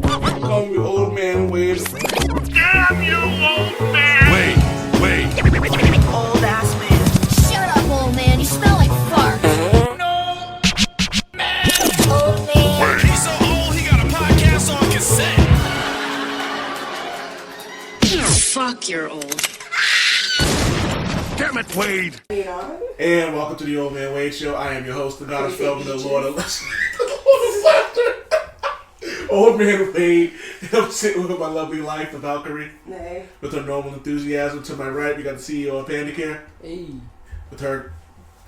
Call me old man Wade. Damn you, old man! Wait. Old ass man. Shut up, old man. You smell like fart. No! Old man. He's so old, he got a podcast on cassette. Fuck, you're old. Damn it, Wade. And welcome to the Old Man Wade Show. I am your host, the God of Film, the Lord of Laughter. Old Man Wade. I'm sitting with my lovely wife, the Valkyrie. Nay. With her normal enthusiasm. To my right, we got the CEO of PandaCare. Hey. With her,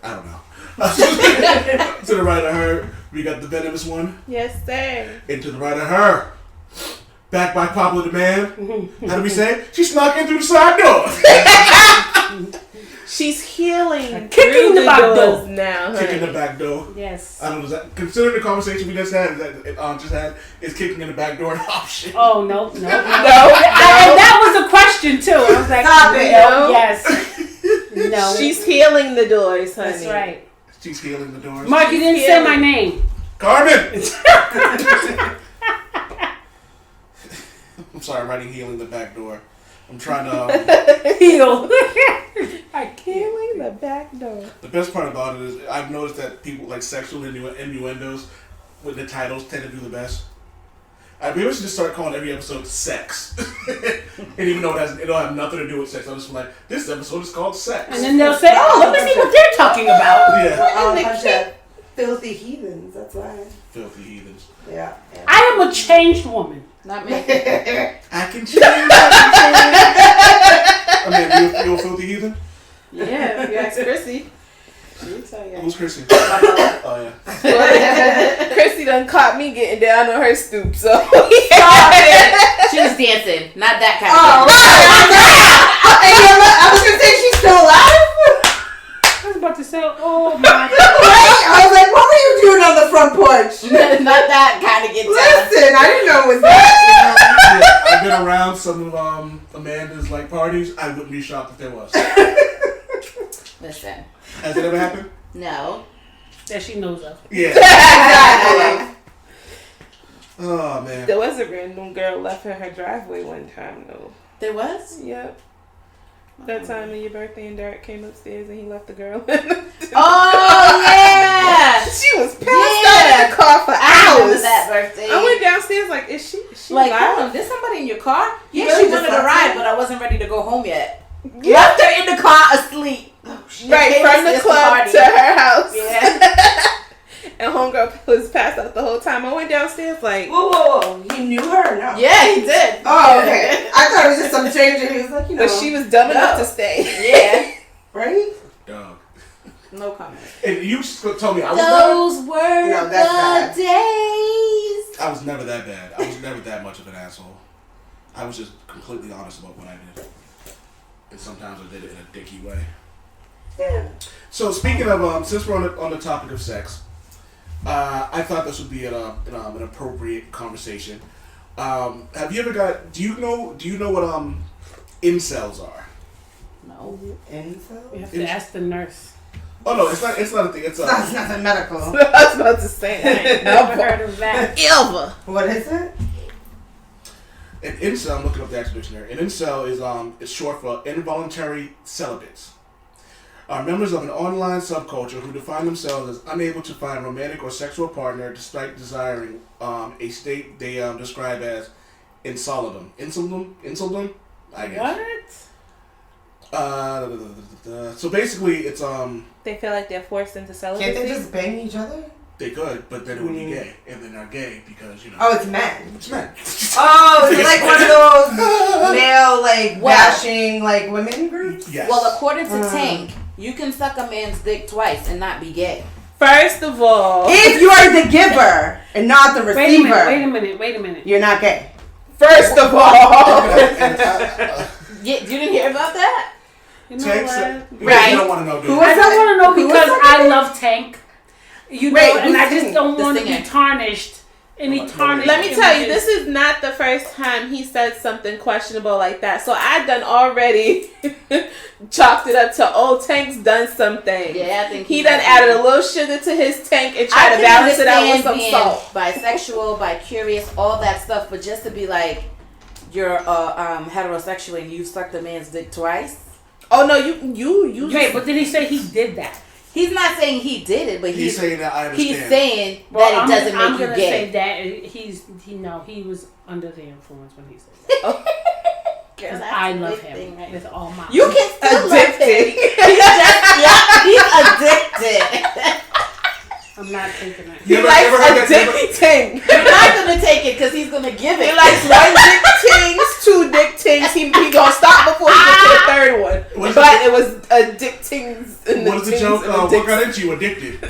I don't know. To the right of her, we got the Vynomous one. Yes, sir. And to the right of her, back by popular demand. How do we say? She snuck in through the side door. She's healing. Kicking the back door now, honey. Kicking the back door. Yes. I don't know. Is that, considering the conversation we just had, is kicking in the back door an option? Oh, no. No. And that was a question, too. I was like, Stop it, yo. Yes. No. She's healing the doors, honey. That's right. She's healing the doors. Mark, you didn't say my name. Carmen! I'm sorry, I'm writing healing the back door. I'm trying to... Heal. Healing the back door. The best part about it is I've noticed that people like sexual innuendos with the titles tend to do the best. Maybe we should just start calling every episode sex. And even though it don't have nothing to do with sex, I'm just like, this episode is called sex. And then they'll say, oh, let me see what they're talking about. Yeah. Filthy heathens, that's why. Filthy heathens. Yeah. I am a changed woman. Not me. I can change. I mean, you a filthy heathen? Yeah, if you ask Chrissy, she'll tell you. Who's Chrissy? Oh, yeah. Chrissy done caught me getting down on her stoop, so. Stop it. She was dancing, not that kind of I was going to say, she's still alive? I was about to say, oh my God. I was like, what were you doing on the front porch? Not that kind of guitar. Listen, I didn't know it was that. Yeah, I've been around some of Amanda's like parties. I wouldn't be shocked if there was. Listen. Has it ever happened? No. That she knows of. Yeah. Exactly. Oh man. There was a random girl left in her driveway one time, though. There was? Yep. That time of your birthday and Derek came upstairs and he left the girl. Oh, yeah. She was passed out in the car for I remember hours. that birthday. I went downstairs like, is she Like, alive? hold on, there's somebody in your car? Yeah, Really she just wanted to left ride, her? but I wasn't ready to go home yet. Yeah. Left her in the car asleep. Right, from the club to her house. Yeah. And homegirl was passed out the whole time. I went downstairs like, Whoa. He knew her or no? Yeah, he did. Oh, okay. I thought it was just some stranger. He was like, you know. but she was dumb enough to stay. Yeah. Right? Dog. No comment. And you told me I was Those were No, that's bad. the days. I was never that bad. I was never that much of an asshole. I was just completely honest about what I did. And sometimes I did it in a dicky way. Yeah. So speaking of, since we're on the topic of sex, I thought this would be an appropriate conversation. Have you ever got? Do you know what incels are? No. Incel? You have to ask the nurse. Oh no, it's not a thing. It's That's nothing medical. I was about to say. Never heard of that. Ever. What is it? an incel. I'm looking up the actual dictionary. An incel is short for involuntary celibates. Are members of an online subculture who define themselves as unable to find a romantic or sexual partner despite desiring a state they describe as insolidum. Insolidum? I guess. What? So basically, it's They feel like they're forced into celibacy. Can't they just bang each other? they could, but then it would be gay, and they're not gay because Oh, it's men. it's men. Oh, is it like one of those male, bashing, women groups? Yes. Well, according to Tank, you can suck a man's dick twice and not be gay. First of all, If you are the giver and not the receiver, Wait a minute. you're not gay. first of all, Yeah, you didn't hear about that? You know Tank what? said, Right. You don't want to know, do you? I don't want to know Who was because that I again? love Tank. You know, Wait, and I who's just don't the want to be singer? tarnished Any tarnish. Let me tell you, this is not the first time he said something questionable like that. So I done already chalked it up to old Tank's done something. Yeah, I think he done added a little sugar to his tank and tried to balance it out with some salt. Bisexual, bi-curious, all that stuff, but just to be like, you're heterosexual and you sucked a man's dick twice. Oh no, you. Wait, but did he say he did that? He's not saying he did it, but he's saying that I understand. He's saying that it doesn't make you gay. I'm gonna say that he was under the influence when he said that. Because I love him with all my. You can still love him. He's addicted. I'm not taking it. He likes a dick ting. You're not gonna take it because he's gonna give it. He likes 1 dick tings, 2 dick tings. He gonna stop before he gets to the third one. But it was a dick tings and the what is the joke? What got into you? Addicted.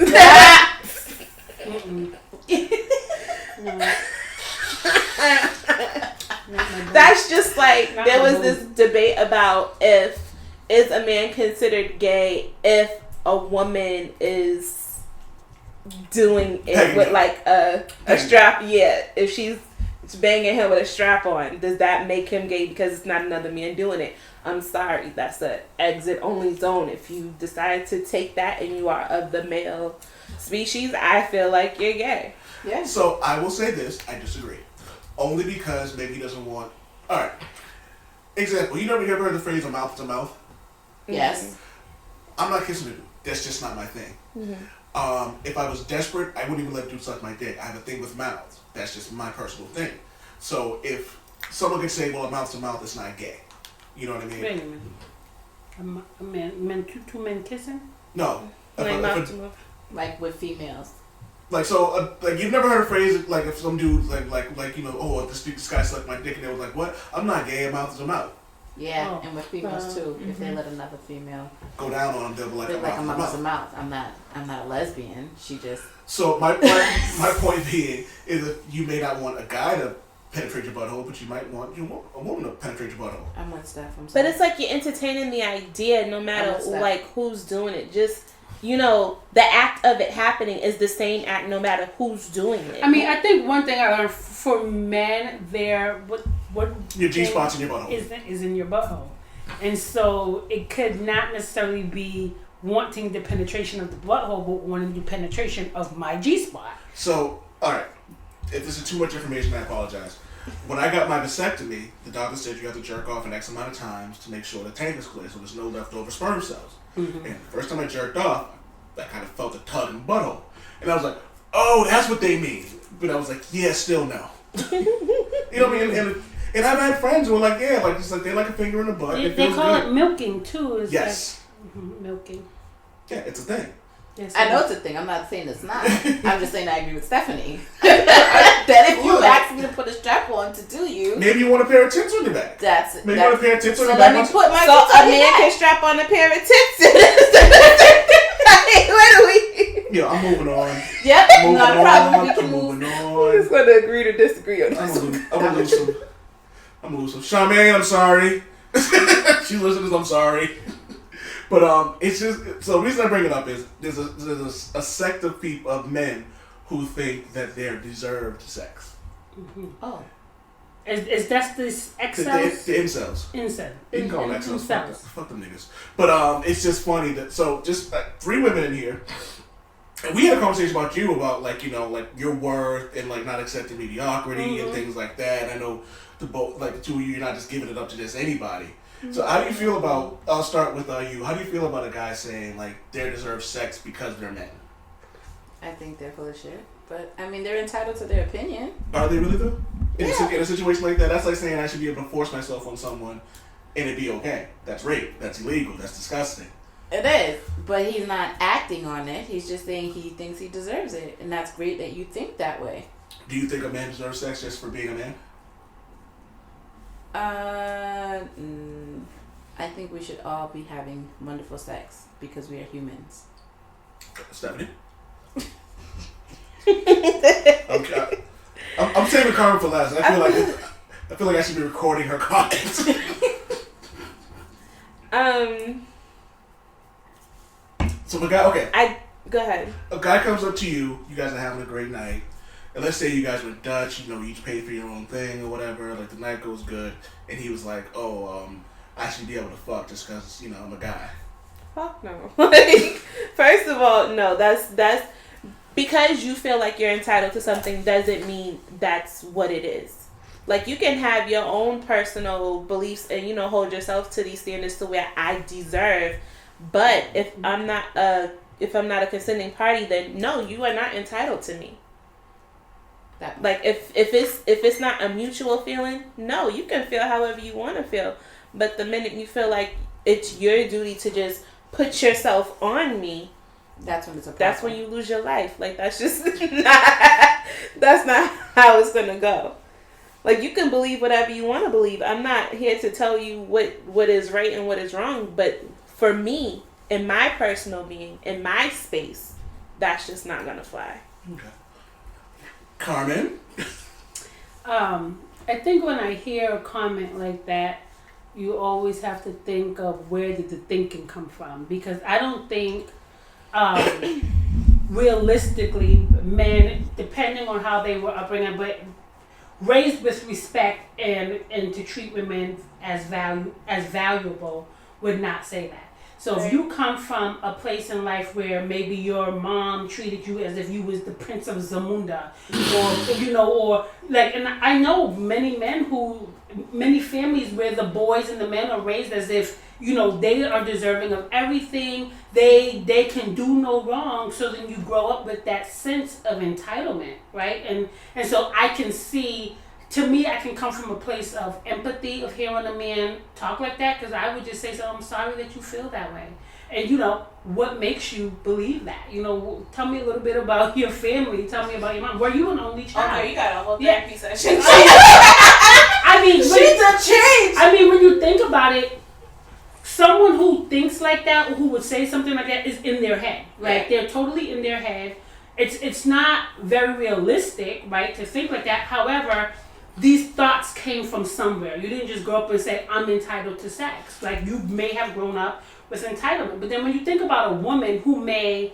That's just like there was this debate about if is a man considered gay if a woman is doing it with like a strap. Yeah, if she's banging him with a strap on, does that make him gay because it's not another man doing it? I'm sorry, that's an exit only zone. If you decide to take that and you are of the male species, I feel like you're gay. Yeah. So I will say this, I disagree. Only because maybe he doesn't want. Alright. Example, you never heard the phrase mouth to mouth? Yes. I'm not kissing a dude. That's just not my thing. If I was desperate, I wouldn't even let a dude suck my dick. I have a thing with mouths. That's just my personal thing. So if someone can say, well, a mouth to mouth is not gay. You know what I mean? Wait a minute. Two men kissing? No. Like mouth to mouth. Like with females. Like, so, like, you've never heard a phrase, like, if some dude, like, you know, oh, this guy sucked my dick, and they was like, what? I'm not gay, a mouth is a mouth. Yeah, and with females too. If they let another female go down on them, they'll be like, a mouth is a mouth. I'm not a lesbian. She just. So my point being is that you may not want a guy to penetrate your butthole, but you might want a woman to penetrate your butthole. I'm with Steph. I'm sorry. But it's like you're entertaining the idea, no matter like who's doing it. Just the act of it happening is the same act, no matter who's doing it. I mean, I think one thing I learned for men, what your G spot's in your butthole is in your butthole, and so it could not necessarily be wanting the penetration of the butthole, but wanting the penetration of my G spot. So, all right, if this is too much information, I apologize. When I got my vasectomy, the doctor said you have to jerk off an X amount of times to make sure the tank is clear, so there's no leftover sperm cells. Mm-hmm. And the first time I jerked off, I kind of felt a tug in the butthole, and I was like, "Oh, that's what they mean." But I was like, "Yeah, still no." You know what I mean? And I've had friends who are like, "Yeah, like just like they like a finger in the butt." They call it milking too. Yes. Like, milking. Yeah, it's a thing. Yes, I know it's a thing. I'm not saying it's not. I'm just saying I agree with Stephanie. That if you ask me to put a strap on to do you, maybe you want a pair of tits on your back. Maybe you want a pair of tits on your back. Let me put my tits on your back. Can strap on a pair of tits. Where do we? Yeah, I'm moving on. Yep, not a problem. We can move. We're just gonna agree to disagree on this. I'm gonna lose some. Charmaine, I'm sorry. She listens. I'm sorry. But it's just so the reason I bring it up is there's a sect of people of men who think that they're deserved sex. Mm-hmm. Oh, is that this XLs? The incels. Incel. You can call them XLs. Fuck them niggas. But it's just funny that just 3 women in here, and we had a conversation about you about like your worth and like not accepting mediocrity and things like that. And I know the two of you, you're not just giving it up to just anybody. So how do you feel about, I'll start with you, how do you feel about a guy saying like they deserve sex because they're men? I think they're full of shit, but I mean they're entitled to their opinion. Are they really though? In Yeah. a situation like that, that's like saying I should be able to force myself on someone and it be okay. That's rape, that's illegal, that's disgusting. It is, but he's not acting on it. He's just saying he thinks he deserves it, and that's great that you think that way. Do you think a man deserves sex just for being a man? I think we should all be having wonderful sex because we are humans. Stephanie? I'm saving Carmen for last. I feel like I should be recording her comments. So a guy, okay. Go ahead. A guy comes up to you. You guys are having a great night. and let's say you guys went Dutch, you each paid for your own thing or whatever, like the night goes good, and he was like, I should be able to fuck just because, I'm a guy. Fuck no. Like, first of all, no, that's because you feel like you're entitled to something doesn't mean that's what it is. Like, you can have your own personal beliefs and, hold yourself to these standards to where I deserve. But if I'm not a consenting party, then no, you are not entitled to me. Like, if it's not a mutual feeling, no, you can feel however you want to feel. But the minute you feel like it's your duty to just put yourself on me, that's when it's a problem. That's when you lose your life. Like, that's just that's not how it's gonna go. Like, you can believe whatever you want to believe. I'm not here to tell you what is right and what is wrong. But for me, in my personal being, in my space, that's just not gonna fly. Okay. Carmen? I think when I hear a comment like that, you always have to think of where did the thinking come from, because I don't think realistically men, depending on how they were upbringing, but raised with respect and to treat women as valuable, would not say that. So if you come from a place in life where maybe your mom treated you as if you was the Prince of Zamunda, or like, and I know many families where the boys and the men are raised as if, they are deserving of everything, they can do no wrong, so then you grow up with that sense of entitlement, right? And so I can see, to me, I can come from a place of empathy, of hearing a man talk like that, because I would just say, so I'm sorry that you feel that way. And, what makes you believe that? Tell me a little bit about your family. Tell me about your mom. Were you an only child? Okay, you got a whole therapy session. When you think about it, someone who thinks like that, or who would say something like that, is in their head. Like, they're totally in their head. It's not very realistic, right, to think like that. However, these thoughts came from somewhere. You didn't just grow up and say, I'm entitled to sex. Like, you may have grown up with entitlement. But then when you think about a woman who may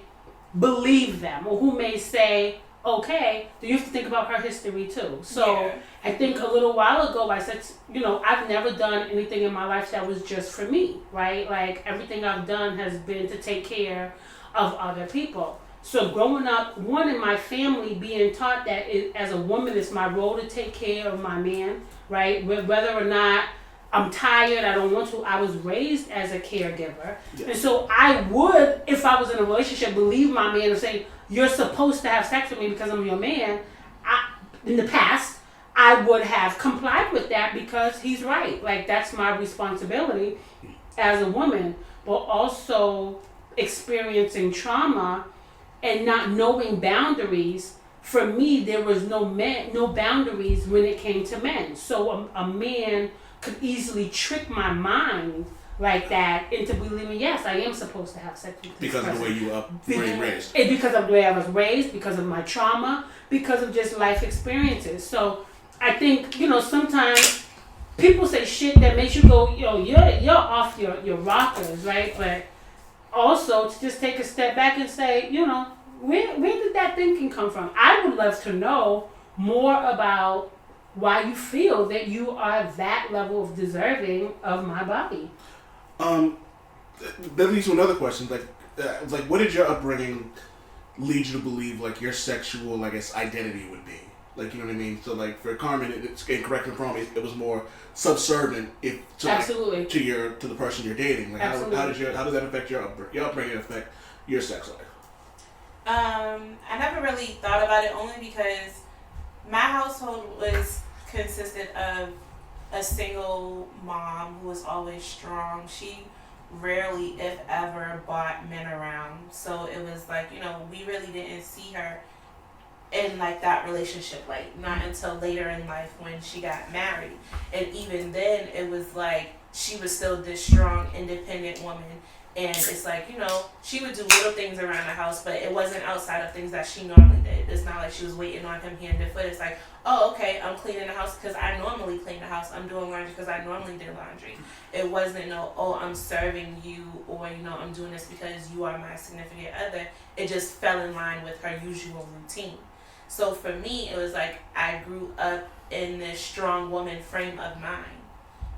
believe them, or who may say, okay, then you have to think about her history too. So I think a little while ago I said, I've never done anything in my life that was just for me, right? Like, everything I've done has been to take care of other people. So growing up, one, in my family, being taught that as a woman, it's my role to take care of my man, right? Whether or not I'm tired, I don't want to, I was raised as a caregiver. Yes. And so I would, if I was in a relationship, believe my man and say, you're supposed to have sex with me because I'm your man. In the past, I would have complied with that because he's right. Like, that's my responsibility as a woman. But also experiencing trauma and not knowing boundaries, for me, there was no boundaries when it came to men. So a man could easily trick my mind like that into believing, yes, I am supposed to have sex with this because person. of the way you were raised. Because of the way I was raised, because of my trauma, because of just life experiences. So I think, sometimes people say shit that makes you go, you're off your rockers, right? But also to just take a step back and say, where did that thinking come from? I would love to know more about why you feel that you are that level of deserving of my body. That leads to another question. Like, what did your upbringing lead you to believe, like, your sexual, I guess, identity would be? Like, you know what I mean? So, like, for Carmen, it's correct me if I'm wrong, it was more subservient Absolutely. To the person you're dating. Like, Absolutely. how does that affect your upbringing affect your sex life? I never really thought about it, only because my household consisted of a single mom who was always strong. She rarely, if ever, bought men around. So it was like, we really didn't see her in like that relationship, like not until later in life when she got married. And even then it was like she was still this strong, independent woman. And it's like, she would do little things around the house, but it wasn't outside of things that she normally did. It's not like she was waiting on him hand and foot. It's like, oh, okay, I'm cleaning the house because I normally clean the house. I'm doing laundry because I normally do laundry. It wasn't I'm serving you, or, I'm doing this because you are my significant other. It just fell in line with her usual routine. So for me, it was like I grew up in this strong woman frame of mind.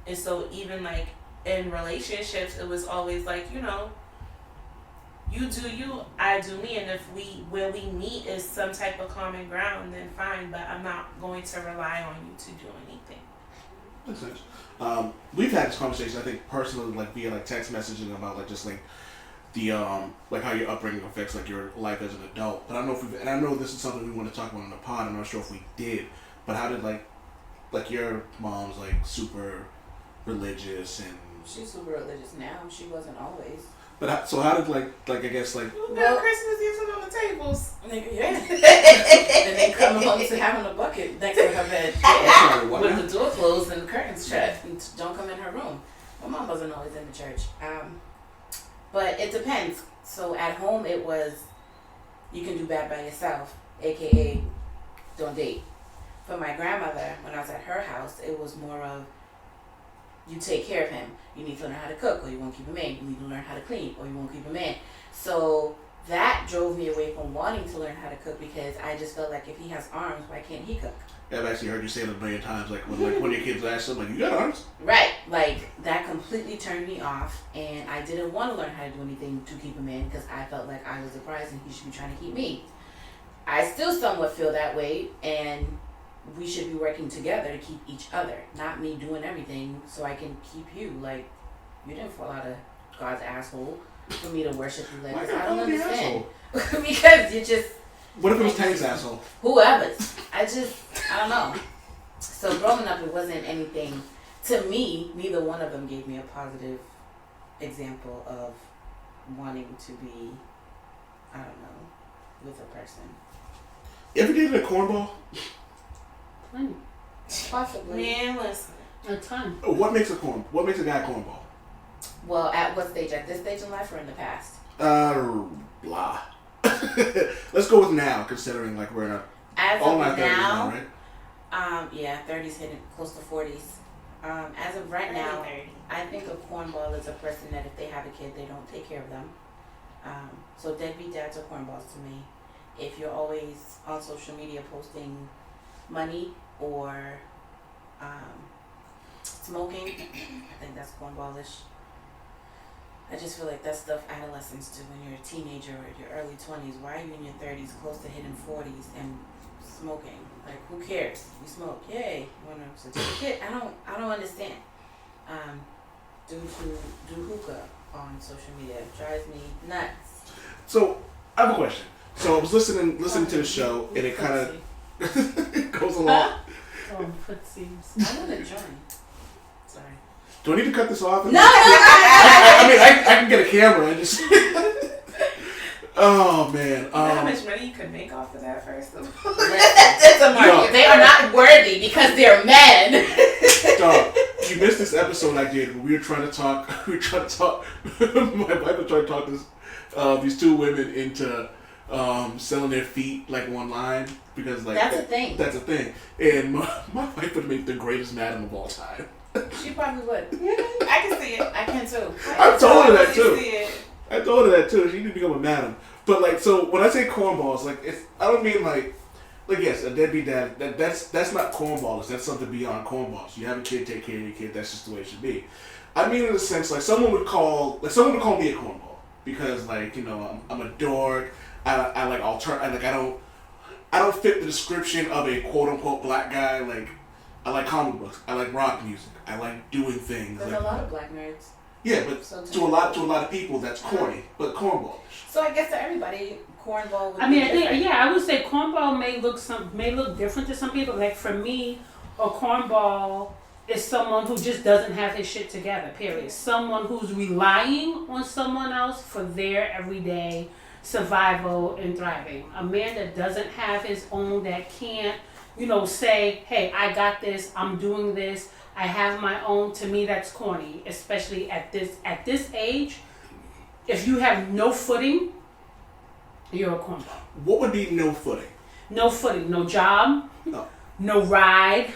And so even like in relationships, it was always like, you know, you do you, I do me, and if where we meet is some type of common ground, then fine, but I'm not going to rely on you to do anything. Makes sense. We've had this conversation, I think, personally, like via like text messaging about like just like the like how your upbringing affects like your life as an adult. But I don't know if we, and I know this is something we want to talk about on the pod. I'm not sure if we did, but how did like your mom's like super religious and She's super religious now. She wasn't always. But so how did like I guess like Well, Christmas isn't on the tables. Yeah. And they come home to having a bucket next to her bed. Yeah. With the door closed and the curtains shut. And don't come in her room. My mom wasn't always in the church. But it depends. So at home it was, you can do bad by yourself, aka don't date. For my grandmother, when I was at her house, it was more of, you take care of him. You need to learn how to cook or you won't keep him in. You need to learn how to clean or you won't keep him in. So that drove me away from wanting to learn how to cook, because I just felt like if he has arms, why can't he cook? Yeah, I've actually heard you say it a million times, like when your kids ask them, like, you got arms? Right. Like, that completely turned me off, and I didn't want to learn how to do anything to keep him in, because I felt like I was the prize and he should be trying to keep me. I still somewhat feel that way, and we should be working together to keep each other, not me doing everything so I can keep you. Like, you didn't fall out of God's asshole for me to worship you. Like, I don't understand. Because you just... What if it was Tank's asshole? Whoever's. I don't know. So growing up, it wasn't anything, to me, neither one of them gave me a positive example of wanting to be, I don't know, with a person. You ever dated a cornball? Plenty. Possibly. Man, listen. A ton. What makes a guy a cornball? Well, at what stage? At this stage in life or in the past? Blah. Let's go with now, considering like we're in a As all of my 30s now, right? Yeah, 30s hitting close to 40s. As of right now, I think a cornball is a person that if they have a kid, they don't take care of them. So deadbeat dads are cornballs to me. If you're always on social media posting money or smoking, I think that's cornballish. I just feel like that's stuff adolescents do when you're a teenager or your early 20s. Why are you in your 30s, close to hitting 40s, and smoking? Like, who cares? You smoke, yay! You want a certificate? I don't understand. Do hookah on social media. It drives me nuts. So I have a question. So I was listening to the show, and it kind of goes along. Oh, footsies. I want to join. Sorry. Do I need to cut this off? No! I mean, I can get a camera and just... Oh, man. You know how much money you could make off of that, first of all? It's a market. They are not worthy because they're men. Dog, you missed this episode I did where we were trying to talk... my wife was trying to talk these two women into selling their feet, like, online. Because, like... That's a thing. That's a thing. And my wife would make the greatest madam of all time. She probably would. I can see it. I can too. I told her that too. See it. I told her that too. She need to become a madam. But like, so when I say cornballs, like, I don't mean like yes, a deadbeat dad. That's not cornballs. That's something beyond cornballs. You have a kid, take care of your kid. That's just the way it should be. I mean, in a sense, like someone would call me a cornball because, like, you know, I'm a dork. I like I don't fit the description of a quote unquote black guy. Like, I like comic books. I like rock music. I like doing things. There's like, a lot of black nerds. Yeah, but to a lot of people, that's corny. But cornball. So I guess to everybody, cornball would be I think different. I would say cornball may look different to some people. Like for me, a cornball is someone who just doesn't have his shit together. Period. Someone who's relying on someone else for their everyday survival and thriving. A man that doesn't have his own, that can't, say, hey, I got this, I'm doing this, I have my own. To me, that's corny, especially at this age. If you have no footing, you're a cornball. What would be no footing? No footing, no job, no ride,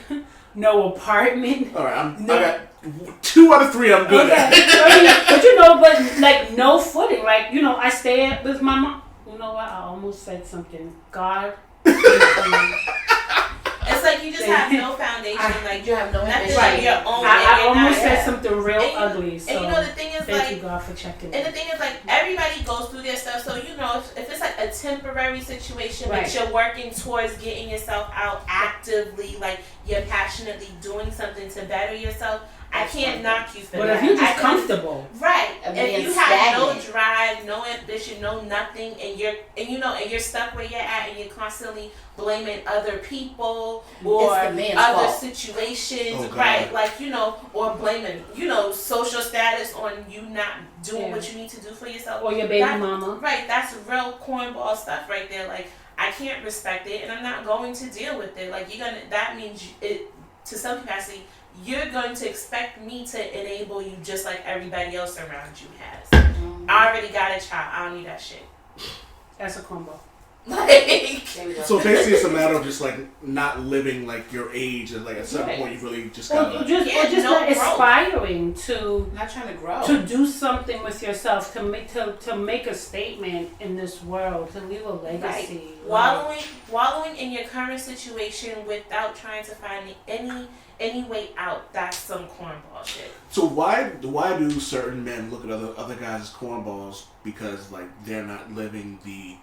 no apartment. All right, I got 2 out of 3 I'm good at. but like no footing. Like, I stay with my mom. You know what? I almost said something. God. It's like you just have no foundation. Like you have no nothing foundation. of your own. I almost said something real ugly. So and you know the thing is thank you God for checking. And the thing is like everybody goes through their stuff. So you know if it's like a temporary situation, but you're working towards getting yourself out actively, like you're passionately doing something to better yourself. I can't knock you for that. But if you're just comfortable, right? If you have no drive, no ambition, no nothing, and you're stuck where you're at, and you're constantly blaming other people or other situations, right? Like or blaming social status on you not doing what you need to do for yourself, or your baby mama, right? That's real cornball stuff right there. Like I can't respect it, and I'm not going to deal with it. Like that means it to some capacity. You're going to expect me to enable you just like everybody else around you has. Mm-hmm. I already got a child. I don't need that shit. That's a combo. So basically, it's a matter of just like not living like your age, and like at some point you really just gotta not aspiring to not trying to grow, to do something with yourself, to make a statement in this world, to leave a legacy. Right. Wallowing in your current situation without trying to find any way out. That's some cornball shit. So why do certain men look at other guys as cornballs? Because like they're not living the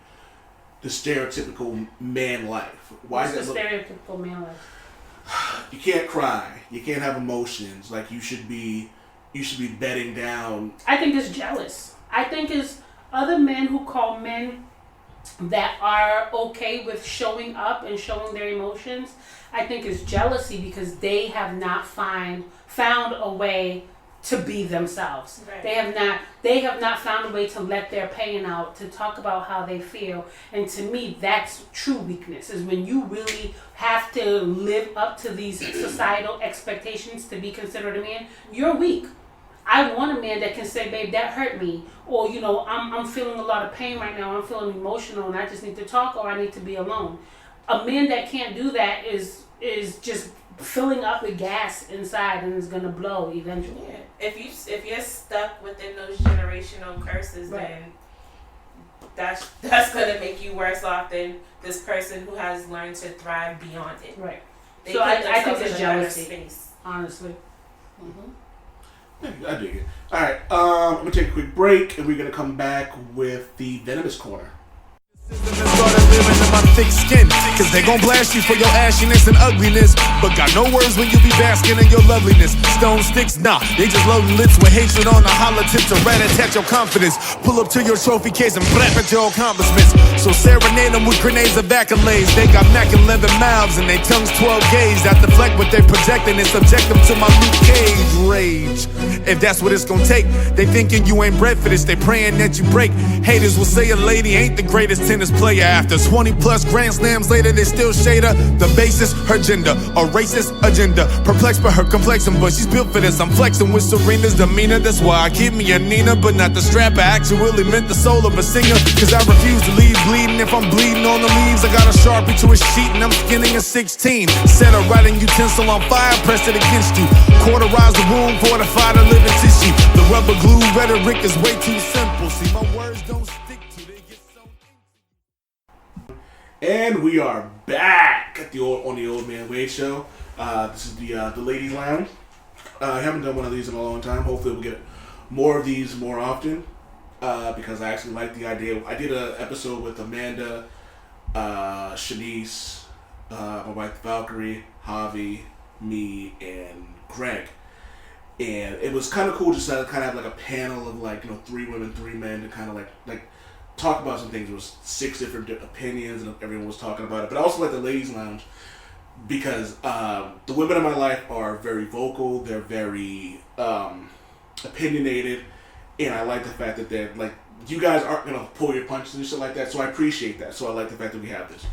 stereotypical man life. Why is the stereotypical man life? You can't cry. You can't have emotions. Like you should be bedding down. I think it's jealous. I think it's other men who call men that are okay with showing up and showing their emotions. I think it's jealousy because they have not found a way to be themselves. Right. They have not found a way to let their pain out, to talk about how they feel. And to me, that's true weakness, is when you really have to live up to these societal expectations to be considered a man. You're weak. I want a man that can say, babe, that hurt me. Or, I'm feeling a lot of pain right now. I'm feeling emotional and I just need to talk, or I need to be alone. A man that can't do that is just filling up with gas inside and is gonna blow eventually. Yeah. If you're stuck within those generational curses, then that's gonna make you worse off than this person who has learned to thrive beyond it. Right. So I think it's jealousy. Honestly. Mm-hmm. I dig it. All right, I'm gonna take a quick break, and we're gonna come back with the Vynomous Corner. Started living in my thick skin, cause they gon' blast you for your ashiness and ugliness, but got no words when you be basking in your loveliness. Stone sticks, nah, they just loading lips with hatred on the hollow tip to rat-a-tat your confidence. Pull up to your trophy case and blap at your accomplishments. So serenade them with grenades of accolades. They got Mac and leather mouths and they tongues 12 gauge. That deflect what they projecting and subject them to my Luke Cage rage. If that's what it's gonna take, they thinking you ain't bred for this, they praying that you break. Haters will say a lady ain't the greatest tennis player. After 20 plus grand slams later, they still shade her. The basis, her gender, a racist agenda. Perplexed by her complexion, but she's built for this. I'm flexing with Serena's demeanor. That's why I keep me a Nina, but not the strap. I actually meant the soul of a singer, cause I refuse to leave bleeding. If I'm bleeding on the leaves, I got a Sharpie to a sheet and I'm skinning a 16. Set a writing utensil on fire, press it against you. Cauterize the room, fortify the living tissue. The rubber glue rhetoric is way too simple. See, my words don't stick to, they get so. And we are back at on the Old Man Wade Show. This is the Ladies Lounge. I haven't done one of these in a long time. Hopefully we'll get more of these more often, because I actually like the idea. I did an episode with Amanda, Shanice, my wife Valkyrie, Javi, me, and Greg. And it was kind of cool just to kind of have like a panel of like 3 women, 3 men to kind of like talk about some things. There was 6 different opinions and everyone was talking about it. But I also like the Ladies Lounge because the women in my life are very vocal. They're very opinionated, and I like the fact that they're like, you guys aren't gonna pull your punches and shit like that. So I appreciate that. So I like the fact that we have this.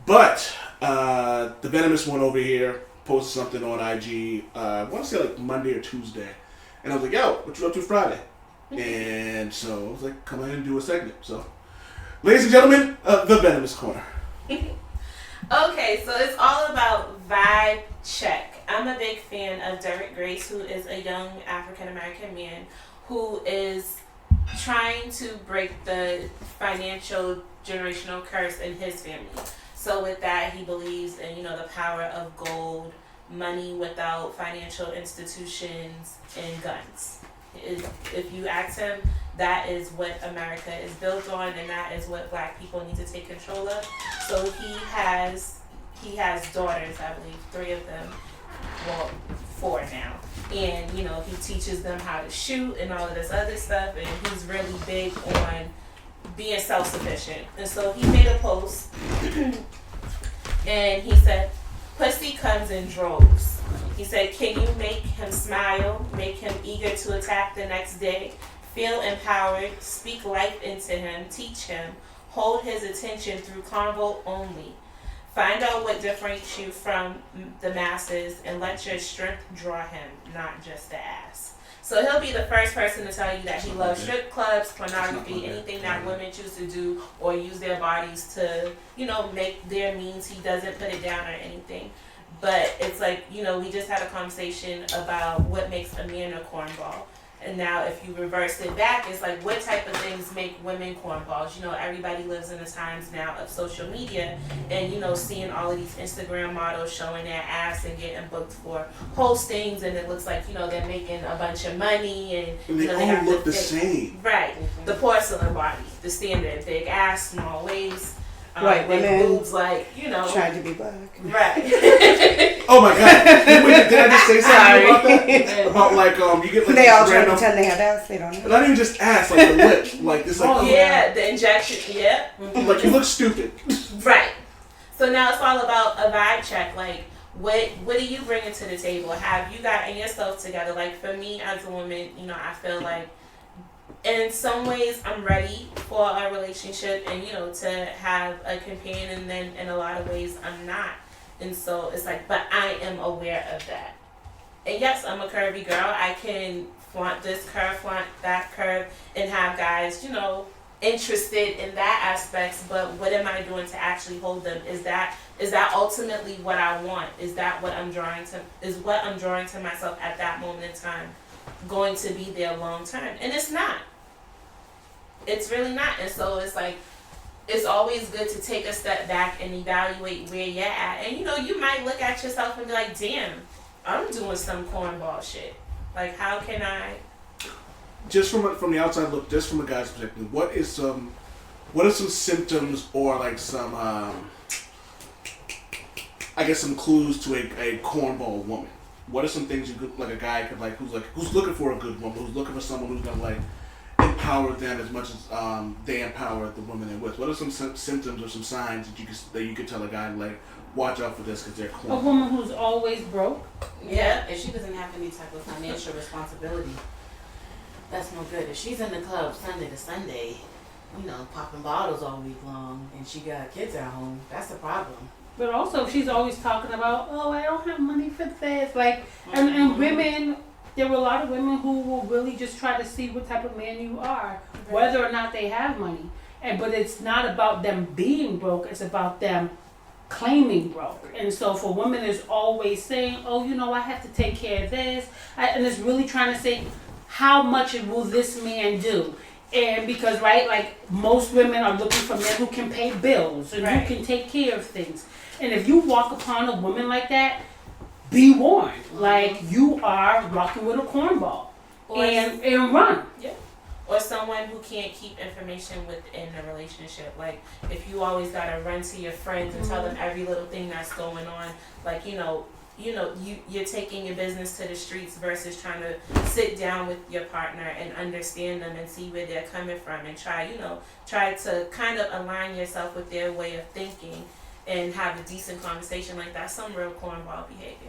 But the Vynomous one over here posted something on IG. I want to say like Monday or Tuesday, and I was like, "Yo, what you up to Friday?" And so I was like, "Come in and do a segment." So, ladies and gentlemen, the Vynomous Corner. Okay, so it's all about vibe check. I'm a big fan of Derek Grace, who is a young African American man who is trying to break the financial generational curse in his family. So with that, he believes in, you know, the power of gold, money without financial institutions, and guns. If you ask him, that is what America is built on, and that is what Black people need to take control of. So he has daughters, I believe, 3 of them, well, 4 now. And, you know, he teaches them how to shoot and all of this other stuff, and he's really big on being self-sufficient. And so he made a post, and he said, "Pussy comes in droves." He said, "Can you make him smile, make him eager to attack the next day, feel empowered, speak life into him, teach him, hold his attention through convo only. Find out what differentiates you from the masses and let your strength draw him, not just the ass." So he'll be the first person to tell you that he loves strip clubs, pornography, anything that women choose to do or use their bodies to, you know, make their means. He doesn't put it down or anything. But it's like, you know, we just had a conversation about what makes a man a cornball. And now if you reverse it back, it's like, what type of things make women cornballs? You know, everybody lives in the times now of social media and, you know, seeing all of these Instagram models showing their ass and getting booked for postings, and it looks like, you know, they're making a bunch of money, and they you know, all have look the same. Right. The porcelain body, the standard, big ass, small waist. White big women, boobs, like, you know. Trying to be Black. Right. Oh my God. Did I just say something about that? About like, you get like they all try to random, pretend they have ass, they don't know. not even just ass, like the lip. Like, it's like, Oh, yeah, the injection, yeah. Like, you look stupid. Right. So now it's all about a vibe check. Like, what are you bringing to the table? Have you gotten yourself together? Like, for me as a woman, you know, I feel like in some ways I'm ready for a relationship and, you know, to have a companion, and then in a lot of ways I'm not. And so it's like, but I am aware of that. And yes, I'm a curvy girl. I can flaunt this curve, flaunt that curve, and have guys, you know, interested in that aspects. But what am I doing to actually hold them? Is that ultimately what I want? Is that what I'm drawing to? Is what I'm drawing to myself at that moment in time going to be there long term? And it's not. It's really not. And so it's like, it's always good to take a step back and evaluate where you're at. And, you know, you might look at yourself and be like, damn, I'm doing some cornball shit. Like, how can I? Just from the outside look, just from a guy's perspective, what are some symptoms or like some, I guess some clues to a cornball woman? What are some things you could, like a guy could like, who's looking for a good woman, who's looking for someone who's gonna like empower them as much as they empower the woman they're with? What are some symptoms or some signs that you could tell a guy, like, watch out for this because they're corny? A woman who's always broke. Yeah, if she doesn't have any type of financial responsibility, that's no good. If she's in the club Sunday to Sunday, you know, popping bottles all week long, and she got kids at home, that's a problem. But also, if she's always talking about, oh, I don't have money for this, like, and women. There were a lot of women who will really just try to see what type of man you are, whether or not they have money. But it's not about them being broke, it's about them claiming broke. And so for women, it's always saying, oh, you know, I have to take care of this. And it's really trying to say, how much will this man do? And because, right, like most women are looking for men who can pay bills and who can take care of things. And if you walk upon a woman like that, be warned, like you are rocking with a cornball, and run. Yeah. Or someone who can't keep information within the relationship. Like, if you always gotta run to your friends and tell them every little thing that's going on, like, you're taking your business to the streets versus trying to sit down with your partner and understand them and see where they're coming from and try to kind of align yourself with their way of thinking and have a decent conversation. Like, that's some real cornball behavior.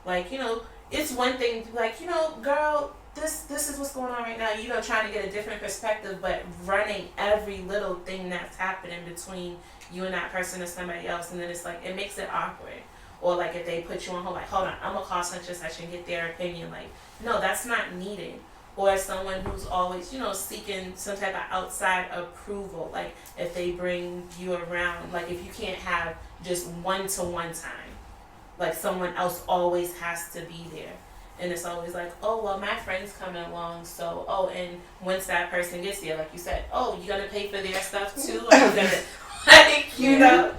Like, you know, it's one thing to be like, you know, girl, this is what's going on right now, you know, trying to get a different perspective, but running every little thing that's happening between you and that person or somebody else, and then it's like, it makes it awkward. Or like if they put you on hold, like, hold on, I'm gonna call such and such and get their opinion. Like, no, that's not needed. Or someone who's always, you know, seeking some type of outside approval. Like, if they bring you around, like, if you can't have just one-to-one time, like, someone else always has to be there. And it's always like, oh, well, my friend's coming along, so, oh, and once that person gets there, like you said, oh, you're going to pay for their stuff too? Or you're going to, like, you know?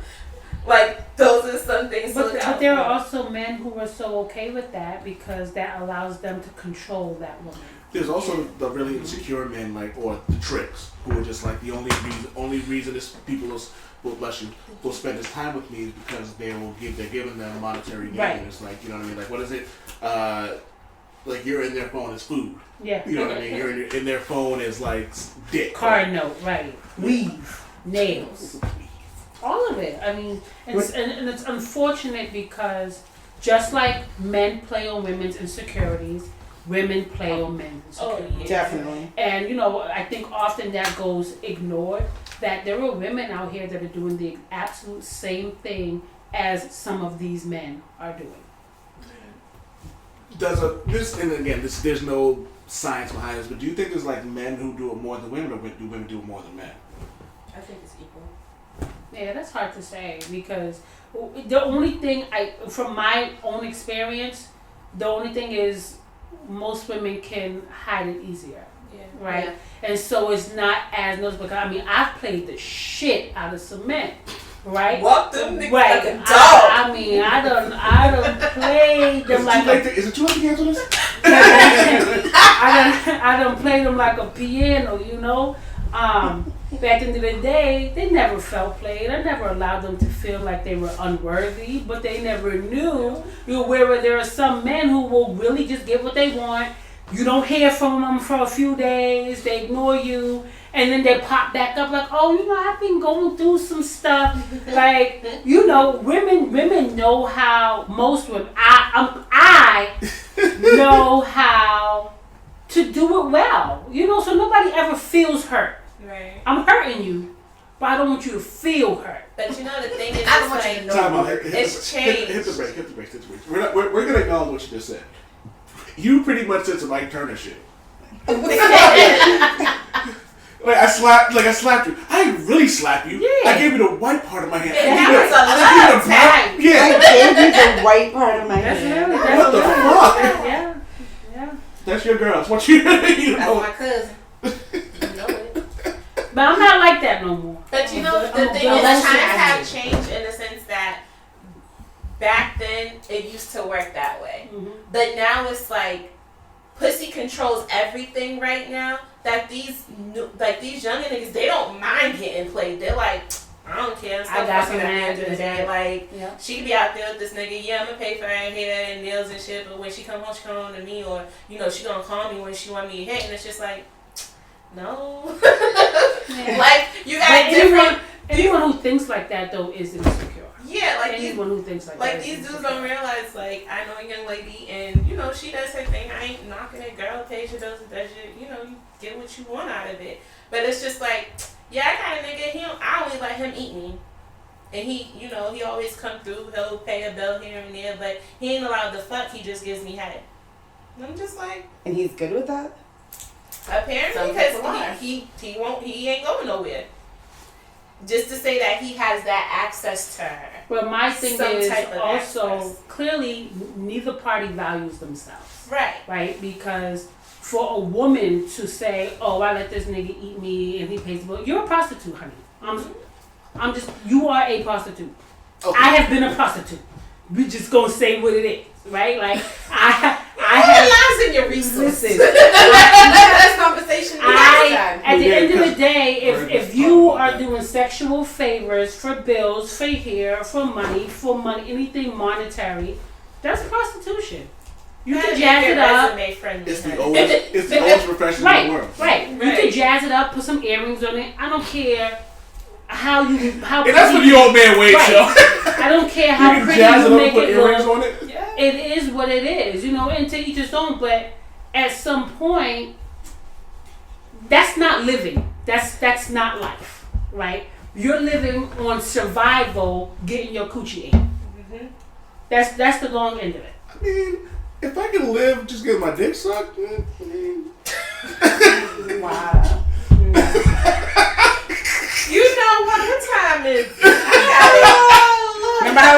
Like, those are some things to look out But there for. are also men who are so okay with that because that allows them to control that woman. There's also the really insecure men, like, or the tricks, who are just like the only reason this people will spend this time with me is because they're giving them a monetary gain. Right. It's like, you know what I mean? Like, what is it? Like, you're in their phone as food. Yeah. You know what I mean? You're in their phone as like dick. Card note, right? Weave, nails, all of it. I mean, and it's unfortunate because just like men play on women's insecurities, women play on men's insecurities. yeah. Definitely. And I think often that goes ignored. That there are women out here that are doing the absolute same thing as some of these men are doing. There's no science behind this, but do you think there's like men who do it more than women, or do women do it more than men? I think it's equal. Yeah, that's hard to say because the only thing from my own experience, the only thing is most women can hide it easier. Yeah. Right? Yeah. And so it's not as noticeable. I mean, I've played the shit out of some men. Right? Walk them niggas right. like a dog. I mean, I done played them like is it too late to cancel this? I done played them like a piano, Back into the day, they never felt played. I never allowed them to feel like they were unworthy, but they never knew. Where there are some men who will really just get what they want. You don't hear from them for a few days. They ignore you. And then they pop back up like, oh, I've been going through some stuff. Like, women know how, most women, I know how to do it well. So nobody ever feels hurt. Right. I'm hurting you, but I don't want you to feel hurt. But the thing is, I don't want you to know. Time out. It's changed. Hit the break. We're going to acknowledge what you just said. You pretty much said some Ike Turner shit. Like I slapped you. I didn't really slap you. Yeah. I gave you the white part of my hand. That was a lot of time. Yeah. I gave you the white part of my That's hand. really, What the fuck? Yeah. That's your girl. That's what you That's know. my cousin. You know it. But I'm not like that no more. But the thing is, times have changed in the sense that back then it used to work that way. Mm-hmm. But now it's like pussy controls everything right now. That these young niggas, they don't mind getting played. They're like, I don't care. I got some man man today. Like, yeah. she could be out there with this nigga. Yeah, I'm gonna pay for her hair and nails and shit. But when she come home to me, or she gonna call me when she want me to hit. And it's just like, no. Like you got anyone who thinks like that though is insecure. Yeah, like anyone who thinks like that. Like these dudes don't realize, like, I know a young lady and, she does her thing. I ain't knocking it, girl, pays your bills, does your, you get what you want out of it. But it's just like, yeah, I got a nigga, I only let him eat me. And he, he always come through, he'll pay a bill here and there, but he ain't allowed to fuck, he just gives me head. And I'm just like. And he's good with that? Apparently, because he ain't going nowhere. Just to say that he has that access to her. But my thing Some is type of also access. clearly neither party values themselves. Right. Right? Because for a woman to say, oh, I let this nigga eat me and he pays the bill, you're a prostitute, honey. You are a prostitute. Okay. I have been a prostitute. We just gonna say what it is, right? Like I have lies in your resources. This conversation. At the end of the day, if you are doing sexual favors for bills, for hair, for money, anything monetary, that's prostitution. You can jazz it up. It's the oldest profession in the world. Right. You can jazz it up, put some earrings on it. I don't care how and that's what the old Man Wade show. I don't care how pretty you make it look. On it? Yeah. It is what it is, and to each his own. But at some point, that's not living. That's not life, right? You're living on survival, getting your coochie ate. Mm-hmm. That's the long end of it. I mean, if I can live just getting my dick sucked, Wow. You know what time is? Remember how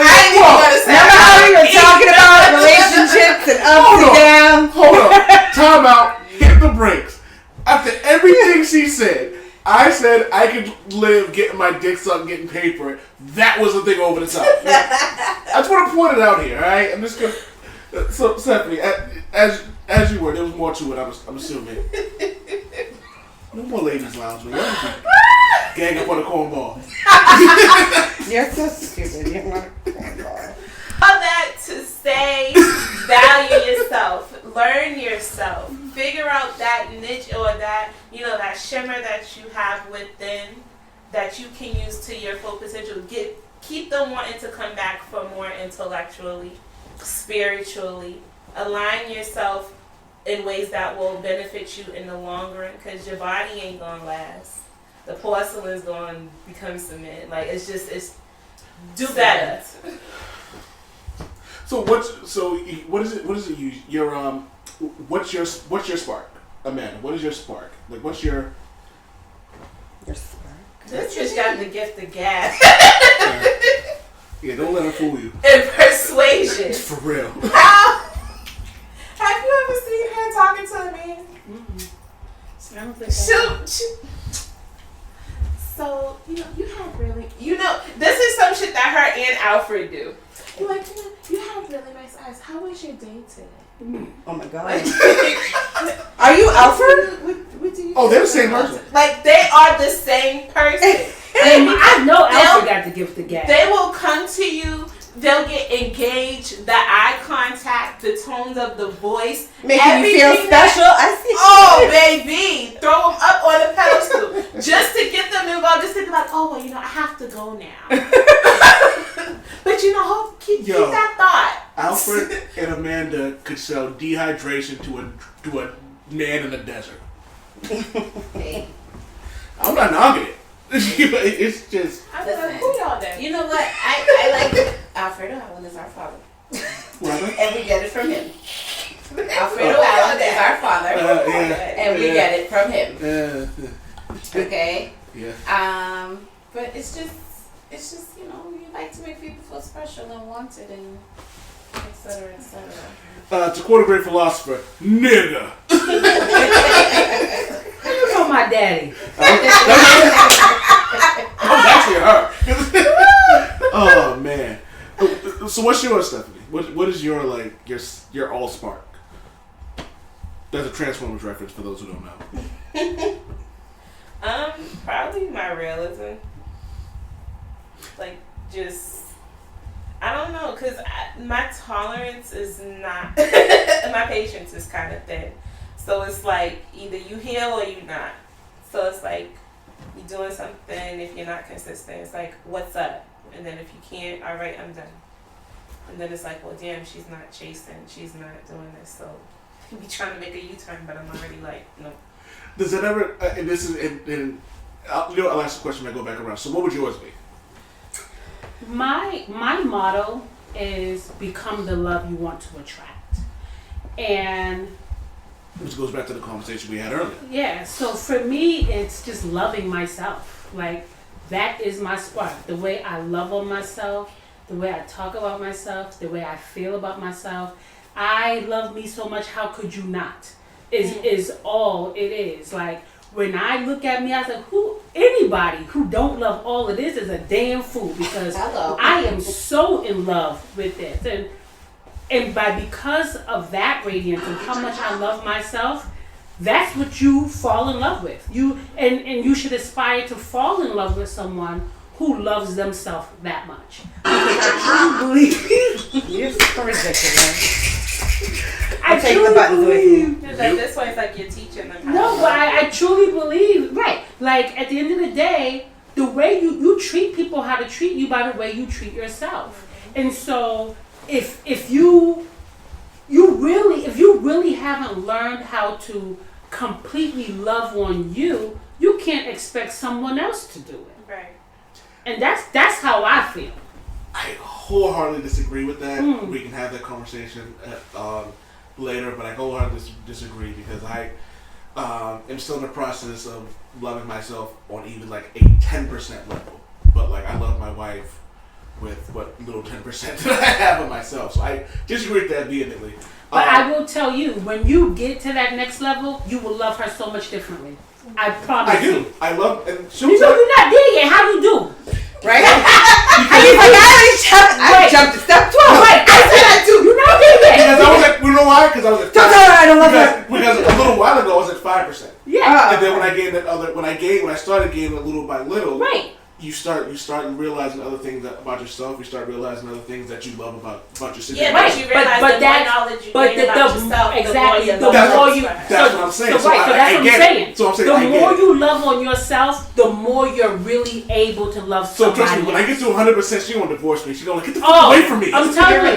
we were talking about relationships and ups and downs? Hold on. Time out. Hit the brakes. After everything she said, I said I could live getting my dick sucked, getting paid for it. That was the thing over the top. I just want to point it out here, all right? I'm just gonna. So Stephanie, as you were, there was more to it. I'm assuming. No more ladies' lounge, man. Gang up on the cornball. You're so stupid. You're not a cornball. All that to say, value yourself, learn yourself, figure out that niche or that, that shimmer that you have within that you can use to your full potential. Keep them wanting to come back for more intellectually, spiritually. Align yourself in ways that will benefit you in the long run, because your body ain't gonna last. The porcelain's gonna become cement. Like, it's do better. So what is it you what's your spark, Amanda? What is your spark? Like, what's your spark? This bitch got the gift of gab. Yeah, don't let her fool you. And persuasion. For real. Have you ever seen her talking to a man? I don't think So, you have really, this is some shit that her and Alfred do. You're like, you have really nice eyes. How was your day today? Oh my god. Are you Alfred? What do you Oh, they're the same person. Like, they are the same person. I know Alfred got the gift of gab. They will come to you. They'll get engaged. The eye contact, the tones of the voice, making you feel special. I see. Oh, baby, throw them up on a pedestal just to get them involved. Just to be like, oh, well, I have to go now. But keep that thought. Alfred and Amanda could sell dehydration to a man in the desert. Hey. I'm not knocking it. It's just. I'm like, who y'all there? You know what? I like Alfredo Allen is our father. And we get it from him. Alfredo Allen is our father. And we get it from him. Okay? Yeah. But it's just you like to make people feel special and wanted and et cetera, et cetera. To quote a great philosopher, nigga. You know my daddy. That was actually her. Oh man. So what's yours, Stephanie? What is your your all spark? That's a Transformers reference for those who don't know. Probably my realism. Like, I don't know, because my tolerance is not, my patience is kind of thin. So it's like, either you heal or you not. So it's like, you're doing something, if you're not consistent, it's like, what's up? And then if you can't, all right, I'm done. And then it's like, well, damn, she's not chasing, she's not doing this. So you be trying to make a U-turn, but I'm already like, no. Does it ever, and this is, I'll ask the question when I go back around. So what would yours be? My motto is become the love you want to attract. And which goes back to the conversation we had earlier. Yeah, so for me, it's just loving myself. Like, that is my spark. The way I love on myself, the way I talk about myself, the way I feel about myself. I love me so much, how could you not? Is all it is. Like, when I look at me, I say, anybody who don't love all it is a damn fool, because I am so in love with this. And because of that radiance and how much I love myself, that's what you fall in love with. And you should aspire to fall in love with someone who loves themselves that much. Because I truly believe you're so ridiculous. I truly believe this way it's like you're teaching them. No, but I truly believe, right? Like, at the end of the day, the way you treat people, how to treat you by the way you treat yourself. And so if you really haven't learned how to completely love on you, you can't expect someone else to do it. Right. And that's how I feel. I wholeheartedly disagree with that. We can have that conversation later, but I wholeheartedly disagree because I am still in the process of loving myself on even like a 10% level. But like, I love my wife with what little 10% that I have of myself. So I disagree with that vehemently. But I will tell you, when you get to that next level, you will love her so much differently. I promise you. I do. I love, and You know you're not there yet. How you do? Right? I jumped to step 12. Right. I said that too. You're not there yet. Because I was at, you know why? Because I was at 5%. I don't love that. Because a little while ago I was at 5%. Yeah. And then when I started gaining it little by little, right. You start realizing other things about yourself. You start realizing other things that you love about your situation. Yeah, but you realize the more knowledge you gain about yourself, exactly. the more you. That's what I'm saying. So that's what I'm saying. So I'm saying the more you love on yourself, the more you're really able to love somebody. So trust me, when I get to 100%, she gonna divorce me. She gonna get the fuck away from me. I'm telling you.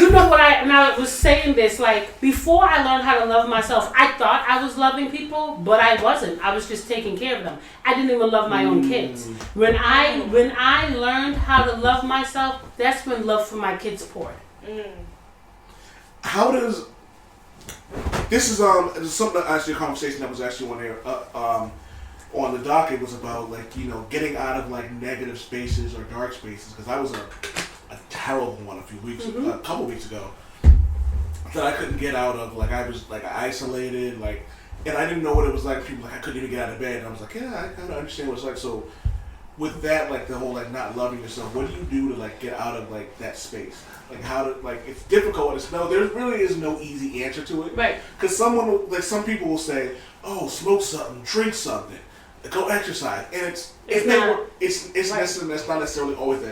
You know what I was saying this, like, before I learned how to love myself, I thought I was loving people, but I wasn't. I was just taking care of them. I didn't even love my own kids. When I learned how to love myself, that's when love for my kids poured. How does this is something actually a conversation that was actually on there on the docket was about, like, you know, getting out of like negative spaces or dark spaces, because I was a terrible one a couple weeks ago that I couldn't get out of. Like, I was like isolated, like, and I didn't know what it was like. People like I couldn't even get out of bed, and I was like, yeah, I kind of understand what it's like. So with that, like the whole like not loving yourself, what do you do to like get out of like that space? Like how to, like, it's difficult. There really is no easy answer to it, right? Because some people will say, oh, smoke something, drink something, go exercise, and it's not necessarily always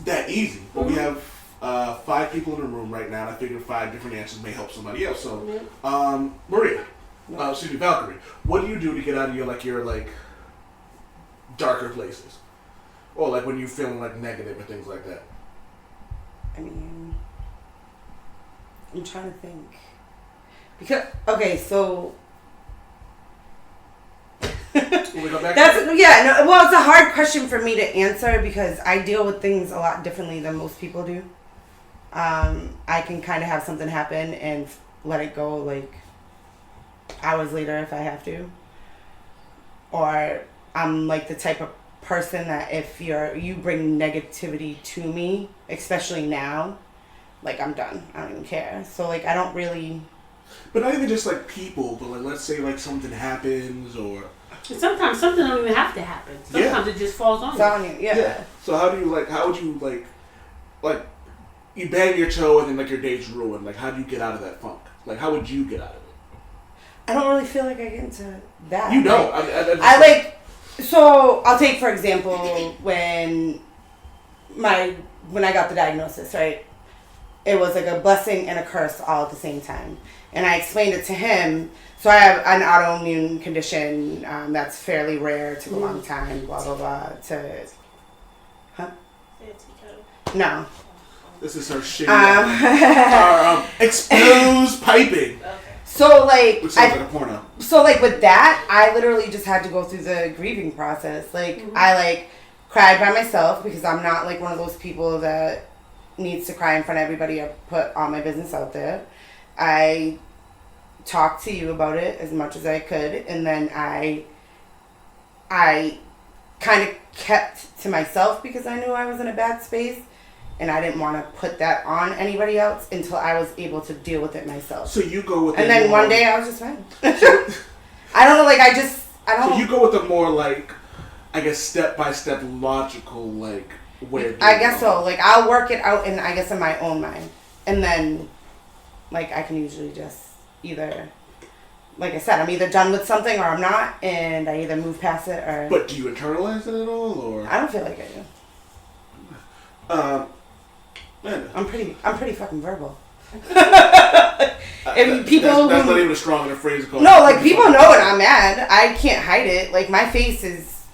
that easy. But we have 5 people in the room right now, and I figured 5 different answers may help somebody else. So, Maria, Valkyrie, what do you do to get out of your darker places, or like when you're feeling like negative or things like that? I mean, I'm trying to think. Because so Will we go back well, it's a hard question for me to answer because I deal with things a lot differently than most people do. I can kind of have something happen and let it go like hours later if I have to, or I'm like the type of person that if you bring negativity to me, especially now, like I'm done. I don't even care. So like I don't really. But not even just like people, but like let's say like something happens, or sometimes something don't even have to happen. Sometimes it just falls on you. Yeah. So how would you like you bang your toe and then like your day's ruined? Like how do you get out of that funk? Like how would you get out of it? I don't really feel like I get into that. You don't. So I'll take for example when I got the diagnosis, right? It was like a blessing and a curse all at the same time. And I explained it to him. So I have an autoimmune condition that's fairly rare, took a long time, blah, blah, blah, No. This is her shit. Exposed piping. Okay. So like, which sounds like a porno. So like with that, I literally just had to go through the grieving process. Like I like cried by myself because I'm not like one of those people that needs to cry in front of everybody or put all my business out there. I talked to you about it as much as I could, and then I kind of kept to myself because I knew I was in a bad space. And I didn't want to put that on anybody else until I was able to deal with it myself. So you go with and then one day I was just fine. I don't know, like I don't. So you go with the more like, I guess step-by-step logical like way. I guess so. Like I'll work it out in my own mind, and then like I can usually just either, like I said, I'm either done with something or I'm not, and I either move past it or. But do you internalize it at all, or? I don't feel like I do. I'm pretty fucking verbal. And people that's not even a strong enough phrase to call. No, like people know when I'm mad. I can't hide it. Like my face is.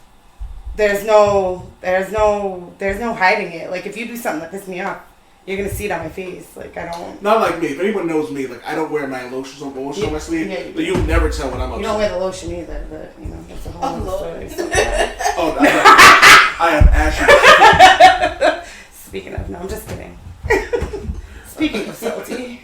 There's no hiding it. Like if you do something that pisses me off, you're gonna see it on my face. Like I don't. Not like me. If anyone knows me, like I don't wear my lotion on my sleeve. Yeah, but you'll never tell when I'm upset. You don't wear the lotion either, but you know that's a whole other story. So, I am ashy. Speaking of, no, I'm just kidding. Speaking of salty.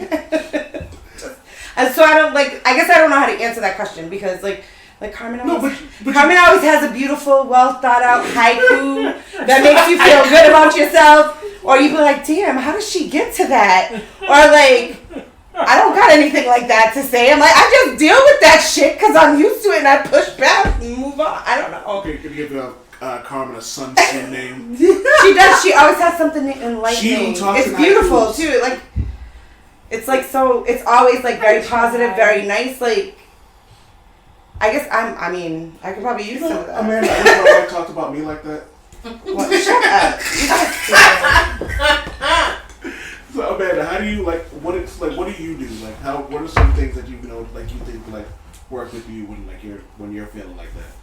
And so I don't like. I guess I don't know how to answer that question because like Carmen always, Carmen always has a beautiful, well thought out haiku that makes you feel good about yourself. Or you'd be like, damn, how does she get to that? Or like, I don't got anything like that to say. I'm like, I just deal with that shit because I'm used to it and I push back and move on. I don't know. Okay, can you give Carmen a Sun Tzu name? She does. She always has something enlightening. It's beautiful too. Like, it's like so. It's always like very positive, very nice. Like, I guess I mean, I could probably use some of that. Amanda, you know my wife talked about me like that. What? Shut up. So Amanda, how do you like? What do you do? Like, what are some things that you know, like you think like work with you when you're feeling like that?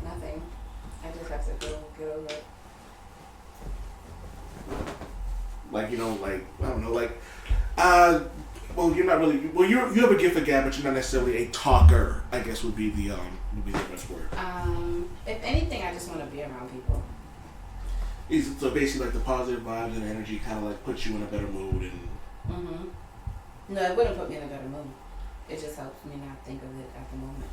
Nothing. I just have to get over it. Like, you know, like, I don't know, like, well, you're not really, well, you have a gift of gab, but you're not necessarily a talker, I guess would be the best word. If anything, I just want to be around people. So basically, like, the positive vibes and energy kind of, like, puts you in a better mood and... Mm-hmm. No, it wouldn't put me in a better mood. It just helps me not think of it at the moment.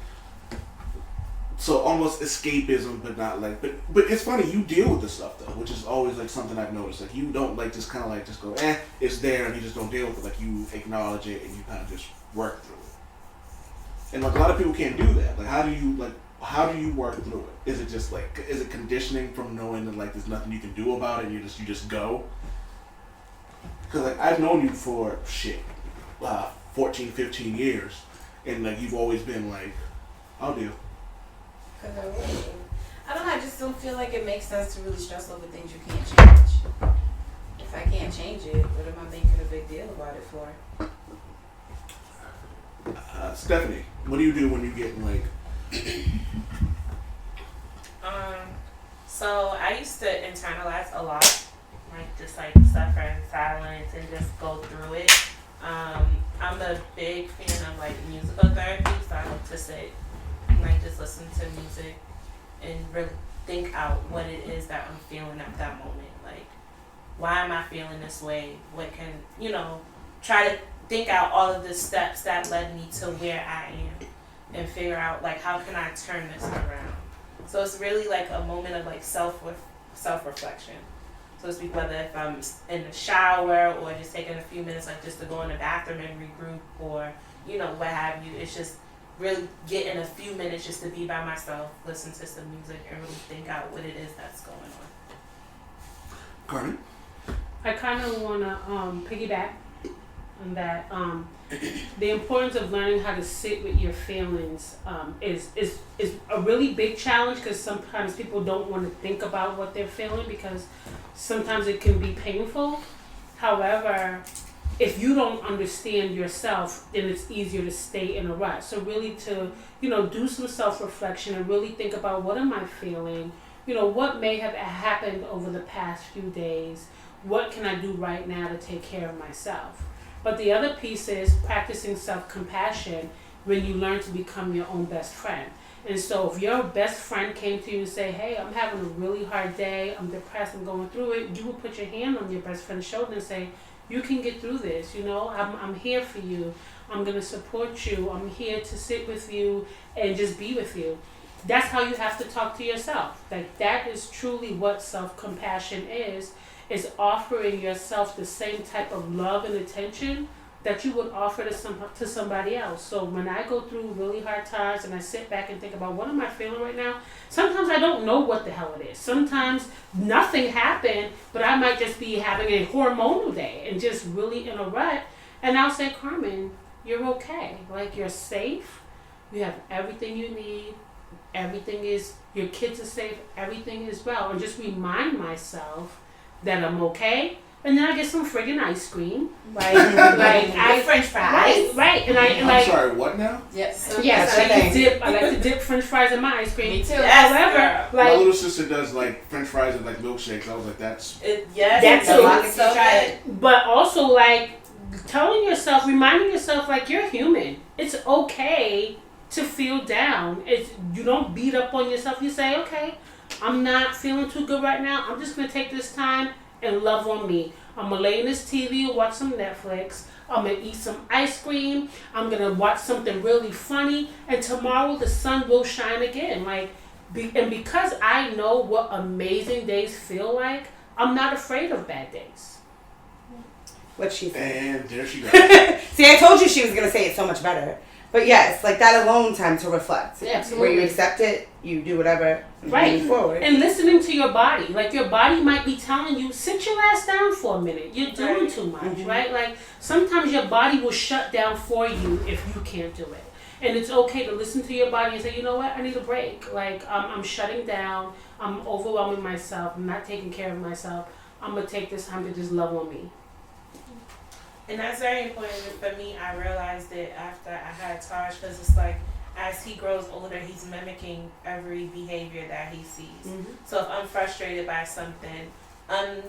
So almost escapism, but not like, but it's funny, you deal with this stuff though, which is always like something I've noticed. Like you don't like just kind of like just go, it's there, and you just don't deal with it. Like you acknowledge it and you kind of just work through it. And like a lot of people can't do that. Like how do you work through it? Is it just like, is it conditioning from knowing that like there's nothing you can do about it and you just go? Because like I've known you for 14, 15 years, and like you've always been like, I'll deal. I don't know, I just don't feel like it makes sense to really stress over things you can't change. If I can't change it, what am I making a big deal about it for? Stephanie, what do you do when you get like... So I used to internalize a lot, like just like suffer in silence and just go through it. I'm a big fan of like musical therapy, so I like to sit and like just listen to music and really think out what it is that I'm feeling at that moment. Like, why am I feeling this way? What can, try to think out all of the steps that led me to where I am and figure out like how can I turn this around. So it's really like a moment of like self-reflection. So it's whether if I'm in the shower or just taking a few minutes like just to go in the bathroom and regroup or what have you. It's just really getting a few minutes just to be by myself, listen to some music, and really think out what it is that's going on. Carmen? I kind of want to piggyback on that. The importance of learning how to sit with your feelings is a really big challenge because sometimes people don't want to think about what they're feeling because sometimes it can be painful. However, if you don't understand yourself, then it's easier to stay in a rut. So really to, do some self-reflection and really think about what am I feeling? What may have happened over the past few days? What can I do right now to take care of myself? But the other piece is practicing self-compassion when you learn to become your own best friend. And so if your best friend came to you and say, hey, I'm having a really hard day, I'm depressed, I'm going through it, you would put your hand on your best friend's shoulder and say, you can get through this, I'm here for you. I'm going to support you. I'm here to sit with you and just be with you. That's how you have to talk to yourself. Like that is truly what self-compassion is offering yourself the same type of love and attention that you would offer to somebody else. So when I go through really hard times and I sit back and think about what am I feeling right now, sometimes I don't know what the hell it is. Sometimes nothing happened, but I might just be having a hormonal day and just really in a rut. And I'll say, Carmen, you're okay. Like you're safe. You have everything you need. Your kids are safe. Everything is well. And just remind myself that I'm okay. And then I get some friggin' ice cream, like French fries, right? And I'm sorry, what now? Yes, I like to dip French fries in my ice cream. Me too. However, my little sister does like French fries and like milkshakes. I was like, that's so good. But also like reminding yourself like you're human. It's okay to feel down. You don't beat up on yourself. You say, okay, I'm not feeling too good right now. I'm just gonna take this time and love on me. I'm gonna lay in this TV and watch some Netflix. I'm gonna eat some ice cream. I'm gonna watch something really funny. And tomorrow the sun will shine again. And because I know what amazing days feel like, I'm not afraid of bad days. What she said. And there she goes. See, I told you she was going to say it so much better. But yes, like that alone time to reflect. Yeah, absolutely. Where you accept it, you do whatever, and Right. move forward. And listening to your body. Like, your body might be telling you, sit your ass down for a minute. You're doing too much, right? Like, sometimes your body will shut down for you if you can't do it. And it's okay to listen to your body and say, you know what, I need a break. Like, I'm shutting down. I'm overwhelming myself. I'm not taking care of myself. I'm going to take this time to just love on me. And that's very important for me. I realized it after I had Taj, because it's like, as he grows older, he's mimicking every behavior that he sees. So if I'm frustrated by something, I'm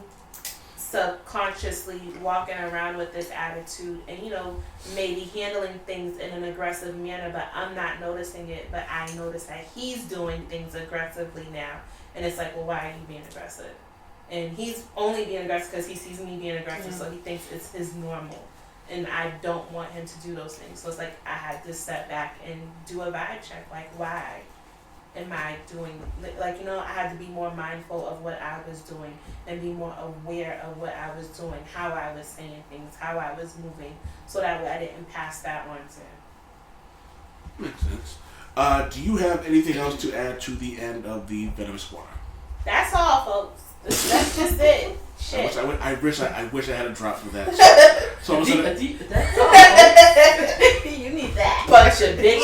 subconsciously walking around with this attitude and, you know, maybe handling things in an aggressive manner, but I'm not noticing it. But I notice that he's doing things aggressively now. And it's like, well, why are you being aggressive? And he's only being aggressive because he sees me being aggressive, so he thinks it's his normal. And I don't want him to do those things. So it's like I had to step back and do a vibe check. Like, why am I doing, like, you know, I had to be more mindful of what I was doing and be more aware of what I was doing, how I was saying things, how I was moving, so that way I didn't pass that on to him. Makes sense. Do you have anything else to add to the end of the Vynomous Water? That's all, folks. That's just it. Shit. I wish I had a drop for that. So I'm gonna. That's all. You need that. Bunch of bitches.